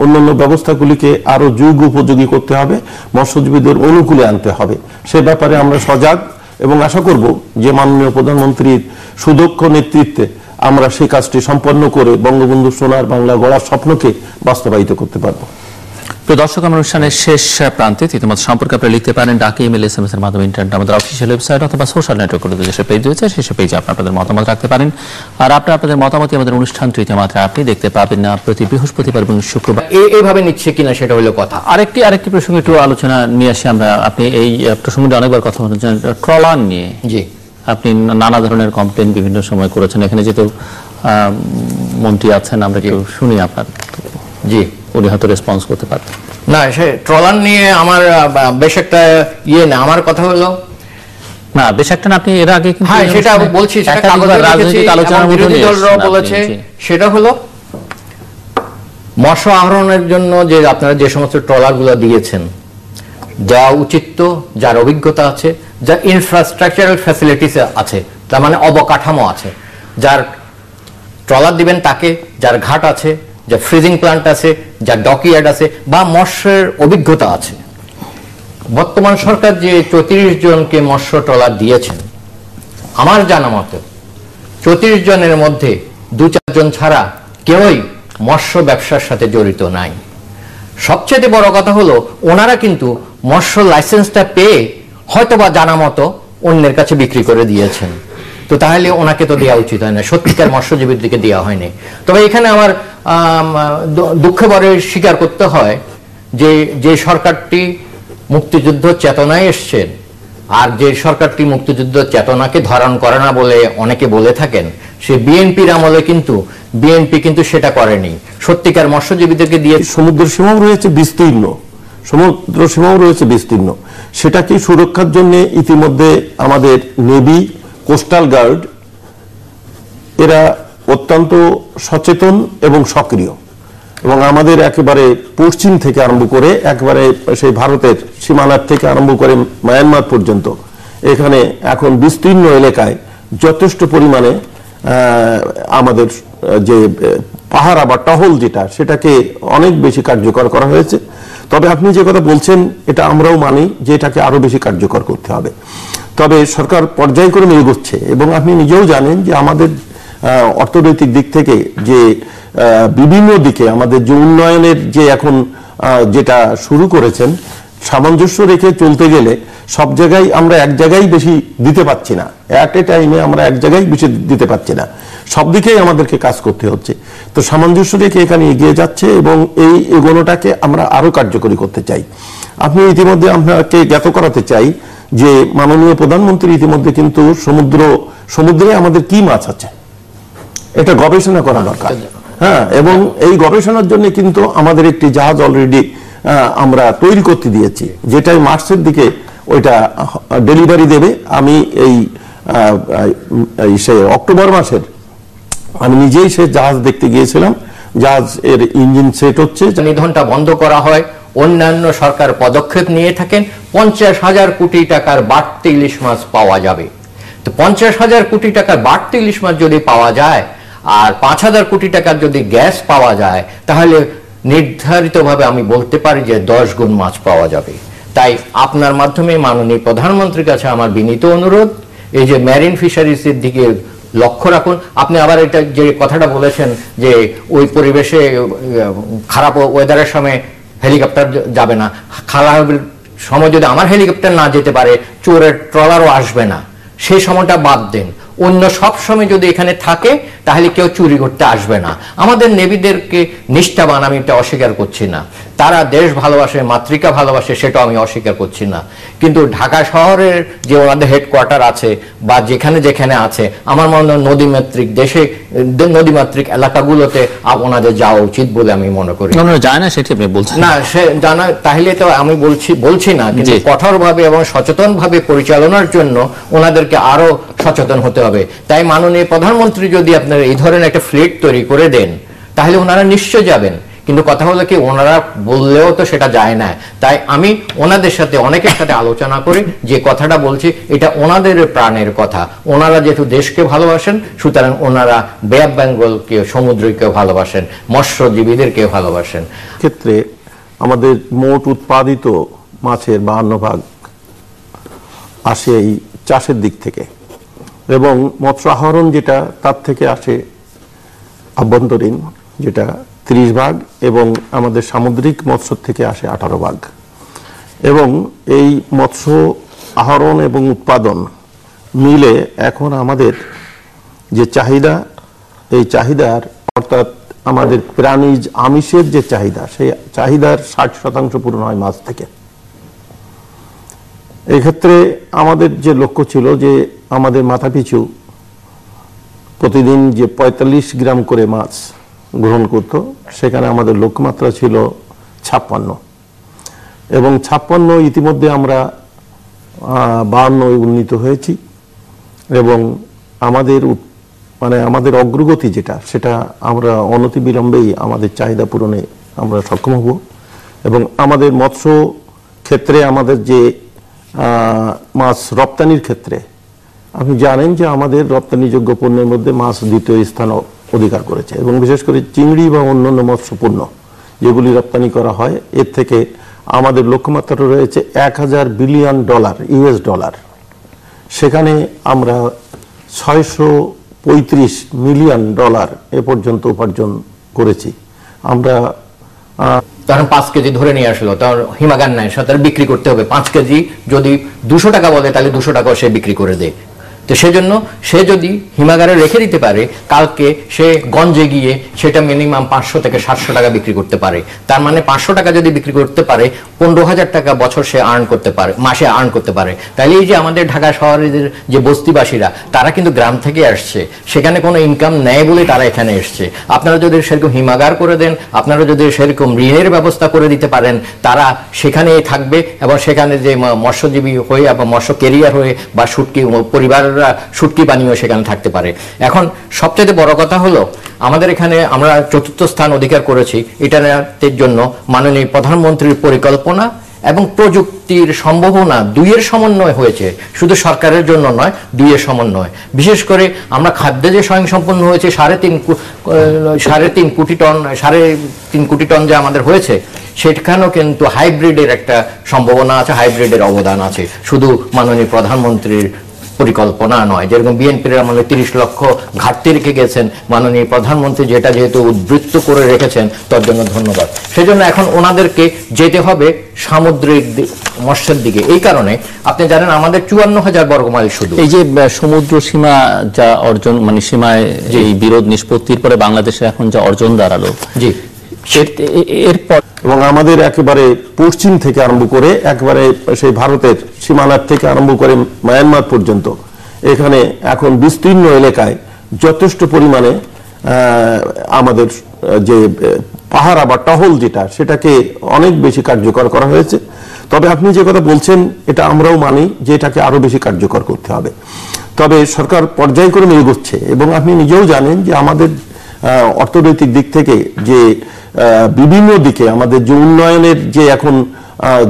অন্যান্য ব্যবস্থাগুলিকে আরো যুগ উপযোগী করতে হবে, মৎস্যজীবীদের অনুকূলে আনতে হবে। সে ব্যাপারে আমরা সজাগ এবং আশা করব যে মাননীয় প্রধানমন্ত্রীর সুদক্ষ নেতৃত্বে আমরা সেই কাজটি সম্পন্ন করে বঙ্গবন্ধু সোনার বাংলা গড়ার স্বপ্নকে বাস্তবায়িত করতে পারব। প্রিয় দর্শক, অনুষ্ঠানের শেষ প্রান্তে ইতিমধ্যে সম্পর্কে আপনারা লিখতে পারেন ডাকে, ইমেল, SMS এর মাধ্যমে, ইন্টারনেট, আমাদের অফিসিয়াল ওয়েবসাইট অথবা সোশ্যাল নেটওয়ার্কে যে পেজ রয়েছে সেই পেজে আপনাদের মতামত রাখতে পারেন। আর আপনাদের মতামত আমাদের অনুষ্ঠান তৃতীয় মাত্রা আপনি দেখতে পাবেন না প্রতি বৃহস্পতিবার এবং শুক্রবার। এইভাবে নিচ্ছে কিনা সেটা হলো কথা। আরেকটি প্রসঙ্গ একটু আলোচনা নিয়ে আসি আমরা। আপনি এই প্রসঙ্গটি অনেকবার কথা বলেছেন, ট্রলার নিয়ে। জি, আপনি নানা ধরনের কমপ্লেন বিভিন্ন সময় করেছেন। এখানে যেহেতু মন্ত্রী আছেন, আমরা একটু শুনি আপনার। জি, উনি হয়তো রেসপন্স করতে পারতেন। না, সে ট্রলার নিয়ে আমার বেশ একটা না, আমার কথা হলো না, বেশ একটা না, আপনি এর আগে কিন্তু হ্যাঁ সেটা বলছি, সেটা কাগজে রাজনৈতিক আলোচনার মধ্যে বিরোধী দলরাও বলেছে। সেটা হলো মৎস্য আহরণের জন্য যে আপনারা যে সমস্ত ট্রলারগুলো দিয়েছেন, দেওয়া উচিত তো যার অভিজ্ঞতা আছে, যার ইনফ্রাস্ট্রাকচারাল ফ্যাসিলিটিস আছে, তার মানে অবকাঠামো আছে, যার ট্রলার দিবেন তাকে, যার ঘাট আছে, যার ফ্রিজিং প্ল্যান্ট আছে, যার ডকইয়ার্ড আছে, বা মৎস্যের অভিজ্ঞতা আছে। বর্তমান সরকার যে 34 জনকে মৎস্য ট্রলার দিয়েছেন, আমার জানা মতে 34 জনের মধ্যে 2-4 জন ছাড়া কেউই মৎস্য ব্যবসার সাথে জড়িত নাই। সবচেয়ে বড় কথা হলো ওনারা কিন্তু মৎস্য লাইসেন্সটা পেয়ে হয়তোবা জানা মতো অন্যের কাছে বিক্রি করে দিয়েছেন। তো তাহলে ওনাকে তো দেওয়া উচিত হয় না, সত্যিকার মৎস্যজীবীর দিকে দেওয়া হয়নি। তবে এখানে আমার দুঃখে ভরে স্বীকার করতে হয় যে সরকারটি মুক্তিযুদ্ধ চেতনায় এসছেন, আর যে সরকারটি মুক্তিযুদ্ধ চেতনাকে ধারণ করে না বলে অনেকে বলে থাকেন, সে বিএনপির আমলে কিন্তু বিএনপি কিন্তু সেটা করেনি, সত্যিকার মৎস্যজীবীদেরকে দিয়ে। সমুদ্র সীমাও রয়েছে বিস্তীর্ণ, সেটাকে সুরক্ষার জন্য ইতিমধ্যে আমাদের নেভি, কোস্টাল গার্ড এরা অত্যন্ত সচেতন এবং সক্রিয়, এবং আমাদের একেবারে পশ্চিম থেকে আরম্ভ করে একেবারে সেই ভারতের সীমানার থেকে আরম্ভ করে মায়ানমার পর্যন্ত এখানে এখন বিস্তীর্ণ এলাকায় যথেষ্ট পরিমাণে আমাদের যে পাহারা বা টহল যেটা, সেটাকে অনেক বেশি কার্যকর করা হয়েছে। তবে আপনি যে কথা বলছেন এটা আমরাও মানি যে এটাকে আরো বেশি কার্যকর করতে হবে। তবে সরকার পর্যায়ক্রমে এগোচ্ছে, এবং আপনি নিজেও জানেন যে আমাদের অর্থনৈতিক দিক থেকে যে বিভিন্ন দিকে আমাদের যে উন্নয়নের যে এখন যেটা শুরু করেছেন, সামঞ্জস্য রেখে চলতে গেলে সব জায়গায় আমরা এক জায়গায় বেশি দিতে পারছি না, অ্যাট এ টাইমে আমরা এক জায়গায় বেশি দিতে পারছি না, সব দিকেই আমাদেরকে কাজ করতে হচ্ছে। তো সামঞ্জস্য রেখে এখানে এগিয়ে যাচ্ছে, এবং এই এগোনোটাকে আমরা আরো কার্যকরী করতে চাই। আপনি ইতিমধ্যে আপনাকে জ্ঞাত করাতে চাই যে মাননীয় প্রধানমন্ত্রী ইতিমধ্যে কিন্তু সমুদ্রে আমাদের কি মাছ আছে এটা গবেষণা করা দরকার। হ্যাঁ, এবং এই গবেষণার জন্য কিন্তু আমাদের একটি জাহাজ অলরেডি আমরা তৈরি করতে দিয়েছি, যেটাই মার্চের দিকে ওইটা ডেলিভারি দেবে। আমি সেই অক্টোবর মাসের আমি নিজেই সে জাহাজ দেখতে গিয়েছিলাম, জাহাজ এর ইঞ্জিন সেট হচ্ছে। নিধনটা বন্ধ করা হয়, অন্যান্য সরকার পদক্ষেপ নিয়ে থাকেন, 50,000 কোটি টাকার বাড়তি ইলিশ মাছ পাওয়া যাবে। তো 50,000 কোটি টাকার বাড়তি ইলিশ মাছ যদি পাওয়া যায়, আর 5,000 কোটি টাকার যদি গ্যাস পাওয়া যায়, তাহলে নির্ধারিতভাবে আমি বলতে পারি যে 10 গুণ মাছ পাওয়া যাবে। তাই আপনার মাধ্যমে মাননীয় প্রধানমন্ত্রীর কাছে আমার বিনীত অনুরোধ, এই যে মেরিন ফিশারিজের দিকে লক্ষ্য রাখুন। আপনি আবার এটা যে কথাটা বলেছেন যে ওই পরিবেশে খারাপ ওয়েদারের সময় হেলিকপ্টার যাবে না, খারাপ সময় যদি আমার হেলিকপ্টার না যেতে পারে, চোরের ট্রলারও আসবে না, সেই সময়টা বাদ দেন। অন্য সব সময় যদি এখানে থাকে তাহলে কেউ চুরি করতে আসবে না। আমাদের নেভিদেরকে নিষ্ঠাবান, আমি এটা অস্বীকার করছি না, তারা দেশ ভালোবাসে, মাতৃকা ভালোবাসে, সেটা আমি অস্বীকার করছি না। কিন্তু ঢাকা শহরের যে ওনাদের হেডকোয়ার্টার আছে বা যেখানে যেখানে আছে, আমার মনে হয় নদীমাতৃক দেশে, নদীমাতৃক এলাকাগুলোতে ওনাদের যাওয়া উচিত বলে আমি মনে করি। যায় না সেটি আপনি বলছেন না, সে জানা, তাহলে তো আমি বলছি না, কিন্তু কঠোরভাবে এবং সচেতনভাবে পরিচালনার জন্য ওনাদেরকে আরো সচেতন হতে হবে। তাই মাননীয় প্রধানমন্ত্রী যদি আপনারা এই ধরনের একটা ফ্লিট তৈরি করে দেন তাহলে ওনারা নিশ্চয় যাবেন। কিন্তু কথা হলো কি, ওনারা বললেও তো সেটা যায় না। তাই আমি ওনাদের সাথে, অনেকের সাথে আলোচনা করে যে কথাটা বলছি, এটা ওনাদের প্রাণের কথা। ওনারা যেহেতু দেশকে ভালোবাসেন, সুতরাং ওনারা বে অফ বেঙ্গলকে, সমুদ্রকে ভালোবাসেন, মৎস্যজীবীদেরকে ভালোবাসেন। ক্ষেত্রে আমাদের মোট উৎপাদিত মাছের 52% আসে এই চাষের দিক থেকে, এবং মৎস্য আহরণ যেটা তার থেকে আসে আভ্যন্তরীণ, যেটা 30%, এবং আমাদের সামুদ্রিক মৎস্য থেকে আসে 18%। এবং এই মৎস্য আহরণ এবং উৎপাদন মিলে এখন আমাদের যে চাহিদা, এই চাহিদার, অর্থাৎ আমাদের প্রাণীজ আমিষের যে চাহিদা, সেই চাহিদার 60% পূরণ হয় মাছ থেকে। এক্ষেত্রে আমাদের যে লক্ষ্য ছিল যে আমাদের মাথাপিছু প্রতিদিন যে 45 গ্রাম করে মাছ গ্রহণ করত, সেখানে আমাদের লক্ষ্যমাত্রা ছিল 56, এবং 56 ইতিমধ্যে আমরা 52 উন্নীত হয়েছি। এবং আমাদের আমাদের অগ্রগতি যেটা, সেটা আমরা অনতিবিলম্বেই আমাদের চাহিদা পূরণে আমরা সক্ষম হব। এবং আমাদের মৎস্য ক্ষেত্রে আমাদের যে মাছ রপ্তানির ক্ষেত্রে আপনি জানেন যে আমাদের রপ্তানিযোগ্য পণ্যের মধ্যে মাছ দ্বিতীয় স্থান অধিকার করেছে, এবং বিশেষ করে চিংড়ি বা অন্যান্য মৎস্য পণ্য যেগুলি রপ্তানি করা হয়, এর থেকে আমাদের লক্ষ্যমাত্রা রয়েছে $1000 বিলিয়ন US ডলার। সেখানে আমরা $635 মিলিয়ন এ পর্যন্ত উপার্জন করেছি। আমরা তখন 5 কেজি ধরে নিয়ে আসলো, তার হিমাগার নাই, সাথে বিক্রি করতে হবে। 5 কেজি যদি 200 টাকা বলে, তাহলে 200 টাকাও সে বিক্রি করে দেয়। তো সেজন্য সে যদি হিমাগারে রেখে দিতে পারে, কালকে সে গঞ্জে গিয়ে সেটা মিনিমাম 500 থেকে 700 টাকা বিক্রি করতে পারে। তার মানে 500 টাকা যদি বিক্রি করতে পারে, 15,000 টাকা বছর সে আর্ন করতে পারে, মাসে আর্ন করতে পারে। তাহলে এই যে আমাদের ঢাকা শহরের যে বস্তিবাসীরা, তারা কিন্তু গ্রাম থেকে আসছে, সেখানে কোনো ইনকাম নেই বলে তারা এখানে এসছে। আপনারা যদি সেরকম হিমাগার করে দেন, আপনারা যদি সেরকম ঋণের ব্যবস্থা করে দিতে পারেন, তারা সেখানেই থাকবে, এবং সেখানে যে মৎস্যজীবী হয়ে বা মৎস্য কেরিয়ার হয়ে বা শুটকি পরিবার শুটকি বানিয়েও সেখানে থাকতে পারে। এখন সবচেয়ে বড় কথা হলো, আমাদের এখানে আমরা 4র্থ স্থান অধিকার করেছি। এটার জন্য মাননীয় প্রধানমন্ত্রীর পরিকল্পনা এবং প্রযুক্তির সম্ভাবনা, দুইয়ের সমন্বয় হয়েছে। শুধু সরকারের জন্য নয়, দুইয়ের সমন্বয়। বিশেষ করে আমরা খাদ্যে যে স্বয়ংসম্পন্ন হয়েছে, 3.5 কোটি টন যে আমাদের হয়েছে, সেখানেও কিন্তু হাইব্রিডের একটা সম্ভাবনা আছে, হাইব্রিডের অবদান আছে, শুধু মাননীয় প্রধানমন্ত্রীর পরিকল্পনা নয়। যেরকম বিএনপির আমলে 30 লক্ষ ঘাটতি রেখে গেছেন, মাননীয় প্রধানমন্ত্রী যেটা যেহেতু উদ্বৃত্ত করে রেখেছেন, তার জন্য ধন্যবাদ। সেজন্য এখন ওনাদেরকে যেতে হবে সামুদ্রিক মৎস্যের দিকে। এই কারণে আপনি জানেন আমাদের 54,000 বর্গমাইল শুধু এই যে সমুদ্র সীমা যা অর্জন, মানে সীমায় এই বিরোধ নিষ্পত্তির পরে বাংলাদেশে এখন যা অর্জন দাঁড়ালো, জি, এরপর এবং আমাদের একেবারে পশ্চিম থেকে আরম্ভ করে একেবারে সেই ভারতের সীমানার থেকে আরম্ভ করে মায়ানমার পর্যন্ত এখানে এখন বিস্তীর্ণ এলাকায় যথেষ্ট পরিমাণে আমাদের যে পাহারা বা টহল যেটা, সেটাকে অনেক বেশি কার্যকর করা হয়েছে। তবে আপনি যে কথা বলছেন, এটা আমরাও মানি যে এটাকে আরো বেশি কার্যকর করতে হবে। তবে সরকার পর্যায়ক্রমে এগোচ্ছে, এবং আপনি নিজেও জানেন যে আমাদের অর্থনৈতিক দিক থেকে যে বিভিন্ন দিকে আমাদের যে উন্নয়নের যে এখন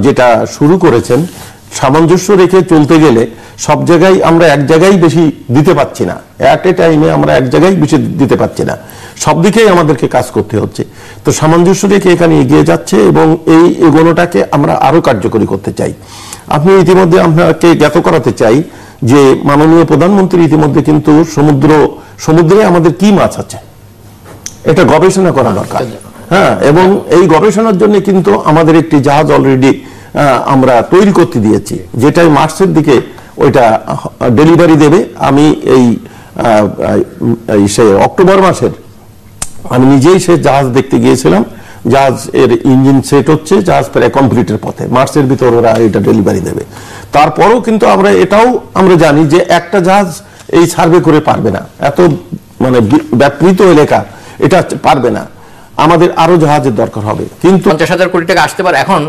যেটা শুরু করেছেন, সামঞ্জস্য রেখে চলতে গেলে সব জায়গায় আমরা এক জায়গায় বেশি দিতে পারছি না, অ্যাট এ টাইমে আমরা এক জায়গায় বেশি দিতে পারছি না, সব দিকেই আমাদেরকে কাজ করতে হচ্ছে। তো সামঞ্জস্য রেখে এখানে এগিয়ে যাচ্ছে এবং এই এগোনোটাকে আমরা আরো কার্যকরী করতে চাই। আপনি ইতিমধ্যে আপনাকে জ্ঞাত করাতে চাই যে মাননীয় প্রধানমন্ত্রী ইতিমধ্যে কিন্তু সমুদ্রে আমাদের কি মাছ আছে এটা গবেষণা করা দরকার। হ্যাঁ, এবং এই গবেষণার জন্য কিন্তু আমাদের একটি জাহাজ অলরেডি আমরা তৈরি করতে দিয়েছি, যেটাই মার্চের দিকে ওইটা ডেলিভারি দেবে। আমি সেই অক্টোবর মাসের আমি নিজেই সে জাহাজ দেখতে গিয়েছিলাম, জাহাজ এর ইঞ্জিন সেট হচ্ছে, জাহাজ প্রায় কমপ্লিটের পথে, মার্চের ভিতর ওরা এটা ডেলিভারি দেবে। তারপরেও কিন্তু আমরা জানি যে একটা জাহাজ এই সার্ভে করে পারবে না, এত মানে ব্যাপৃত এলাকা এটা পারবে না, আমাদের আরো জাহাজের দরকার হবে। কিন্তু 50,000 কোটি টাকা আসতে পারে। এখন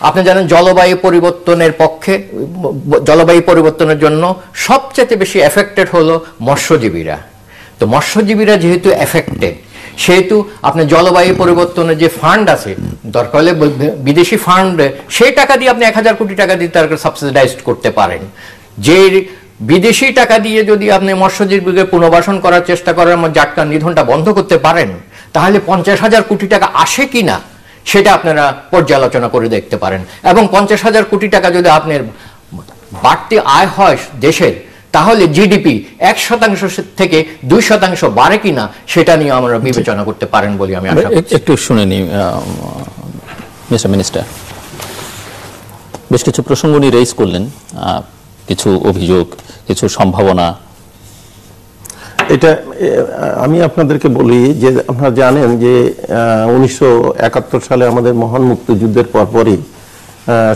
আপনি জানেন জলবায়ু পরিবর্তনের পক্ষে, জলবায়ু পরিবর্তনের জন্য সবচেয়ে বেশি এফেক্টেড হলো মৎস্যজীবীরা। তো মৎস্যজীবীরা যেহেতু এফেক্টেড, সেহেতু আপনি জলবায়ু পরিবর্তনের যে ফান্ড আছে, দরকার হলে বিদেশি ফান্ড, সেই টাকা দিয়ে আপনি 1000 কোটি টাকা দিয়ে তার সাবসিডাইজড করতে পারেন। যে বিদেশি টাকা দিয়ে যদি আপনি মৎস্যজীবীকে পুনর্বাসন করার চেষ্টা করার জাটকা নিধনটা বন্ধ করতে পারেন, তাহলে 50,000 কোটি টাকা আসে কিনা সেটা আপনারা পর্যালোচনা করে দেখতে পারেন। এবং 50,000 কোটি টাকা যদি আপনার বাড়তি আয় হয় দেশের, তাহলে জিডিপি 1% থেকে 2% বাড়ে কিনা সেটা নিয়ে আমরা বিবেচনা করতে পারেন বলে আমি আশা করছি। একটু শুনে নিই মিস্টার মিনিস্টার, বেশ কিছু প্রসঙ্গ নিয়ে রেইজ করলেন, কিছু অভিযোগ, কিছু সম্ভাবনা। এটা আমি আপনাদেরকে বলি যে আপনারা জানেন যে 1971 সালে আমাদের মহান মুক্তিযুদ্ধের পরপরই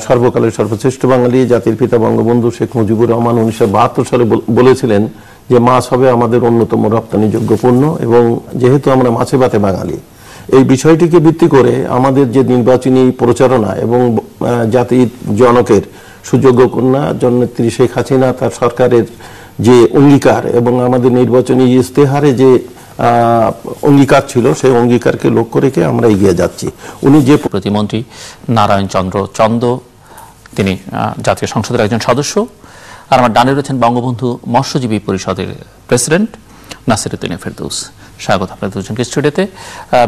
সর্বকালের সর্বশ্রেষ্ঠ বাঙালি জাতির পিতা বঙ্গবন্ধু শেখ মুজিবুর রহমান 1972 সালে বলেছিলেন যে মাছ হবে আমাদের অন্যতম রপ্তানিযোগ্য পণ্য, এবং যেহেতু আমরা মাছে ভাতে বাঙালি, এই বিষয়টিকে ভিত্তি করে আমাদের যে নির্বাচনী প্রচারণা এবং জাতির জনকের সুযোগ্য কন্যা জননেত্রী শেখ হাসিনা তার সরকারের যে অঙ্গীকার এবং আমাদের নির্বাচনী ইস্তেহারে যে অঙ্গীকার ছিল, সেই অঙ্গীকারকে লক্ষ্য রেখে আমরা এগিয়ে যাচ্ছি। উনি যে প্রতিমন্ত্রী নারায়ণ চন্দ্র চন্দ, তিনি জাতীয় সংসদের একজন সদস্য, আর আমার ডানে রয়েছেন বঙ্গবন্ধু মৎস্যজীবী পরিষদের প্রেসিডেন্ট নাসিরউদ্দিন ফেরদৌস। স্বাগত আপনাদের দুজনকে স্টুডিওতে।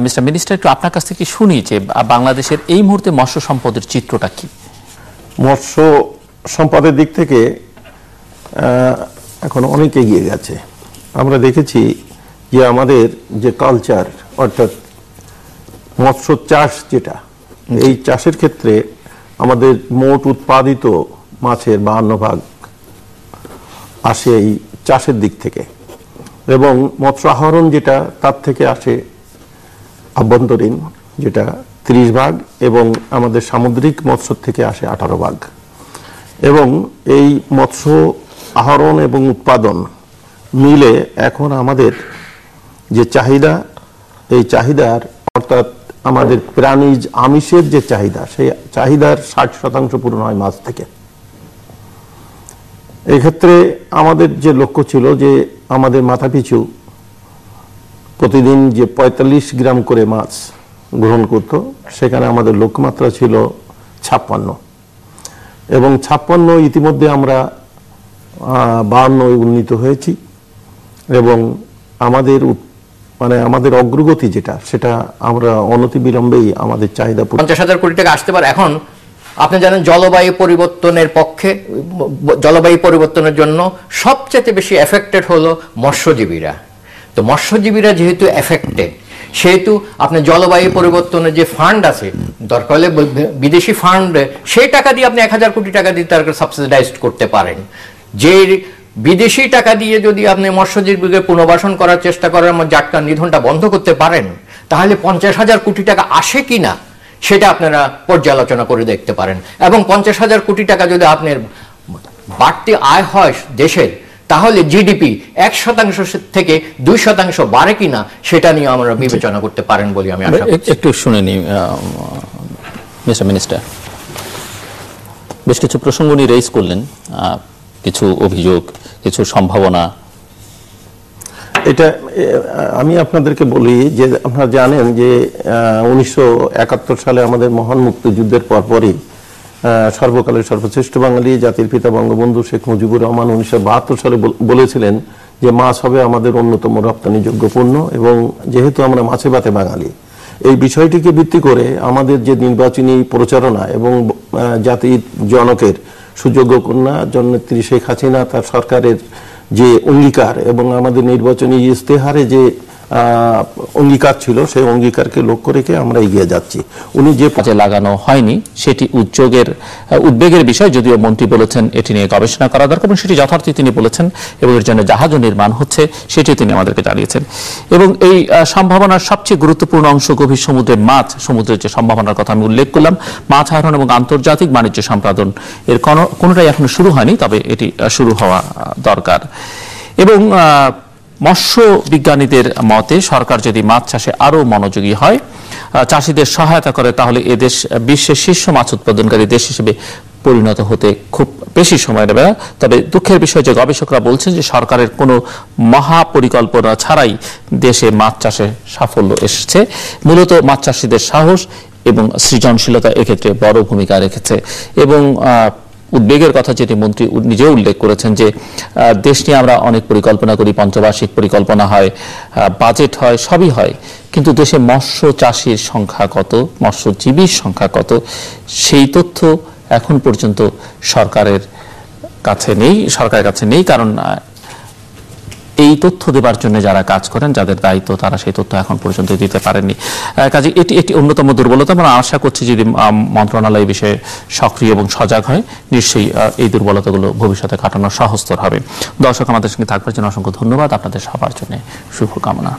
মিস্টার মিনিস্টার, একটু আপনার কাছ থেকে শুনি যে বাংলাদেশের এই মুহূর্তে মৎস্য সম্পদের চিত্রটা কি? মৎস্য সম্পদের দিক থেকে এখন অনেক এগিয়ে গেছে। আমরা দেখেছি যে আমাদের যে কালচার, অর্থাৎ মৎস্য চাষ, যেটা এই চাষের ক্ষেত্রে আমাদের মোট উৎপাদিত মাছের 52% আসে এই চাষের দিক থেকে, এবং মৎস্য আহরণ যেটা তার থেকে আসে আভ্যন্তরীণ, যেটা 30%, এবং আমাদের সামুদ্রিক মৎস্য থেকে আসে 18%। এবং এই মৎস্য আহরণ এবং উৎপাদন মিলে এখন আমাদের যে চাহিদা, এই চাহিদার অর্থাৎ আমাদের প্রাণীজ আমিষের যে চাহিদা, সেই চাহিদার 60% পূরণ হয় মাছ থেকে। এক্ষেত্রে আমাদের যে লক্ষ্য ছিল যে আমাদের মাথাপিছু প্রতিদিন যে 45 গ্রাম করে মাছ গ্রহণ করত, সেখানে আমাদের লক্ষ্যমাত্রা ছিল 56, এবং 56 ইতিমধ্যে আমরা 52 উন্নীত হয়েছি। এবং আমাদের আমাদের অগ্রগতি যেটা, সেটা আমরা অনতিবিলম্বেই আমাদের চাহিদা 50,000 কোটি টাকা আসতে পারে। এখন আপনি জানেন জলবায়ু পরিবর্তনের পক্ষে, জলবায়ু পরিবর্তনের জন্য সবচেয়ে বেশি এফেক্টেড হলো মৎস্যজীবীরা। তো মৎস্যজীবীরা যেহেতু এফেক্টেড, সেহেতু আপনি জলবায়ু পরিবর্তনের যে ফান্ড আছে, দরকার হলে বিদেশি ফান্ড, সেই টাকা দিয়ে আপনি 1000 কোটি টাকা দিয়ে তার সাবসিডাইজড করতে পারেন। যে বিদেশি টাকা দিয়ে যদি আপনি মৎস্যজীবীকে পুনর্বাসন করার চেষ্টা করার জাটকা নিধনটা বন্ধ করতে পারেন, তাহলে 50,000 কোটি টাকা আসে কিনা সেটা আপনারা পর্যালোচনা করে দেখতে পারেন। এবং 50,000 কোটি টাকা যদি আপনার বাড়তি আয় হয় দেশের, তাহলে জিডিপি 1% থেকে 2% বাড়ে কিনা সেটা নিয়ে আমরা বিবেচনা করতে পারেন বলে আমি আশা করছি। একটু শুনে নিই মিস্টার মিনিস্টার, বেশ কিছু প্রসঙ্গ নিয়ে রেইজ করলেন, কিছু অভিযোগ, কিছু সম্ভাবনা। এটা আমি আপনাদেরকে বলি যে আপনারা জানেন যে 1971 সালে আমাদের মহান মুক্তিযুদ্ধের পরপরই সর্বকালের সর্বশ্রেষ্ঠ বাঙালি জাতির পিতা বঙ্গবন্ধু শেখ মুজিবুর রহমান 1972 সালে বলেছিলেন যে মাছ হবে আমাদের অন্যতম রপ্তানিযোগ্য পণ্য, এবং যেহেতু আমরা মাছে ভাতে বাঙালি, এই বিষয়টিকে ভিত্তি করে আমাদের যে নির্বাচনী প্রচারণা এবং জাতির জনকের সুযোগ্য কন্যা জননেত্রী শেখ হাসিনা তার সরকারের যে অঙ্গীকার এবং আমাদের নির্বাচনী ইস্তেহারে যে অঙ্গীকার ছিল, সেই অঙ্গীকারকে লক্ষ্য রেখে আমরা এগিয়ে যাচ্ছি। উনি যে কাজে লাগানো হয়নি সেটি উদ্বেগের বিষয়, যদিও মন্ত্রী বলেছেন এটি নিয়ে গবেষণা করা দরকার এবং সেটি যথার্থই তিনি বলেছেন এবং এর জন্য জাহাজও নির্মাণ হচ্ছে সেটি তিনি আমাদেরকে জানিয়েছেন। এবং এই সম্ভাবনার সবচেয়ে গুরুত্বপূর্ণ অংশ গভীর সমুদ্রের মাছ, সমুদ্রের যে সম্ভাবনার কথা আমি উল্লেখ করলাম, মাছ আহরণ এবং আন্তর্জাতিক বাণিজ্য সম্পাদন এর কোনোটাই এখনো শুরু হয়নি, তবে এটি শুরু হওয়া দরকার। এবং মৎস্য বিজ্ঞানীদের মতে সরকার যদি মাছ চাষে আরো মনোযোগী হয়, চাষিদের সহায়তা করে, তাহলে এদেশ বিশ্বের শীর্ষ মাছ উৎপাদনকারী দেশ হিসেবে পরিণত হতে খুব বেশি সময় নেবে না। তবে দুঃখের বিষয় যে গবেষকরা বলছেন যে সরকারের কোনো মহাপরিকল্পনা ছাড়াই দেশে মাছ চাষে সাফল্য এসেছে। মূলত মাছ চাষিদের সাহস এবং সৃজনশীলতা এক্ষেত্রে বড় ভূমিকা রেখেছে। এবং উদ্বেগের কথা যেটি মন্ত্রী নিজেও উল্লেখ করেছেন যে দেশ নিয়ে আমরা অনেক পরিকল্পনা করি, পঞ্চবার্ষিক পরিকল্পনা হয়, বাজেট হয়, সবই হয়, কিন্তু দেশে মৎস্য চাষির সংখ্যা কত, মৎস্যজীবীর সংখ্যা কত, সেই তথ্য এখন পর্যন্ত সরকারের কাছে নেই। কারণ এই তথ্য দেবার জন্য যারা কাজ করেন, যাদের দায়িত্ব, তারা সেই তথ্য এখন পর্যন্ত দিতে পারেননি। কাজে এটি একটি অন্যতম দুর্বলতা। আমরা আশা করছি যদি মন্ত্রণালয় এই বিষয়ে সক্রিয় এবং সজাগ হয়, নিশ্চয়ই এই দুর্বলতাগুলো ভবিষ্যতে কাটানো সহজতর হবে। দর্শক, আমাদের সঙ্গে থাকবার জন্য অসংখ্য ধন্যবাদ। আপনাদের সবার জন্য শুভকামনা।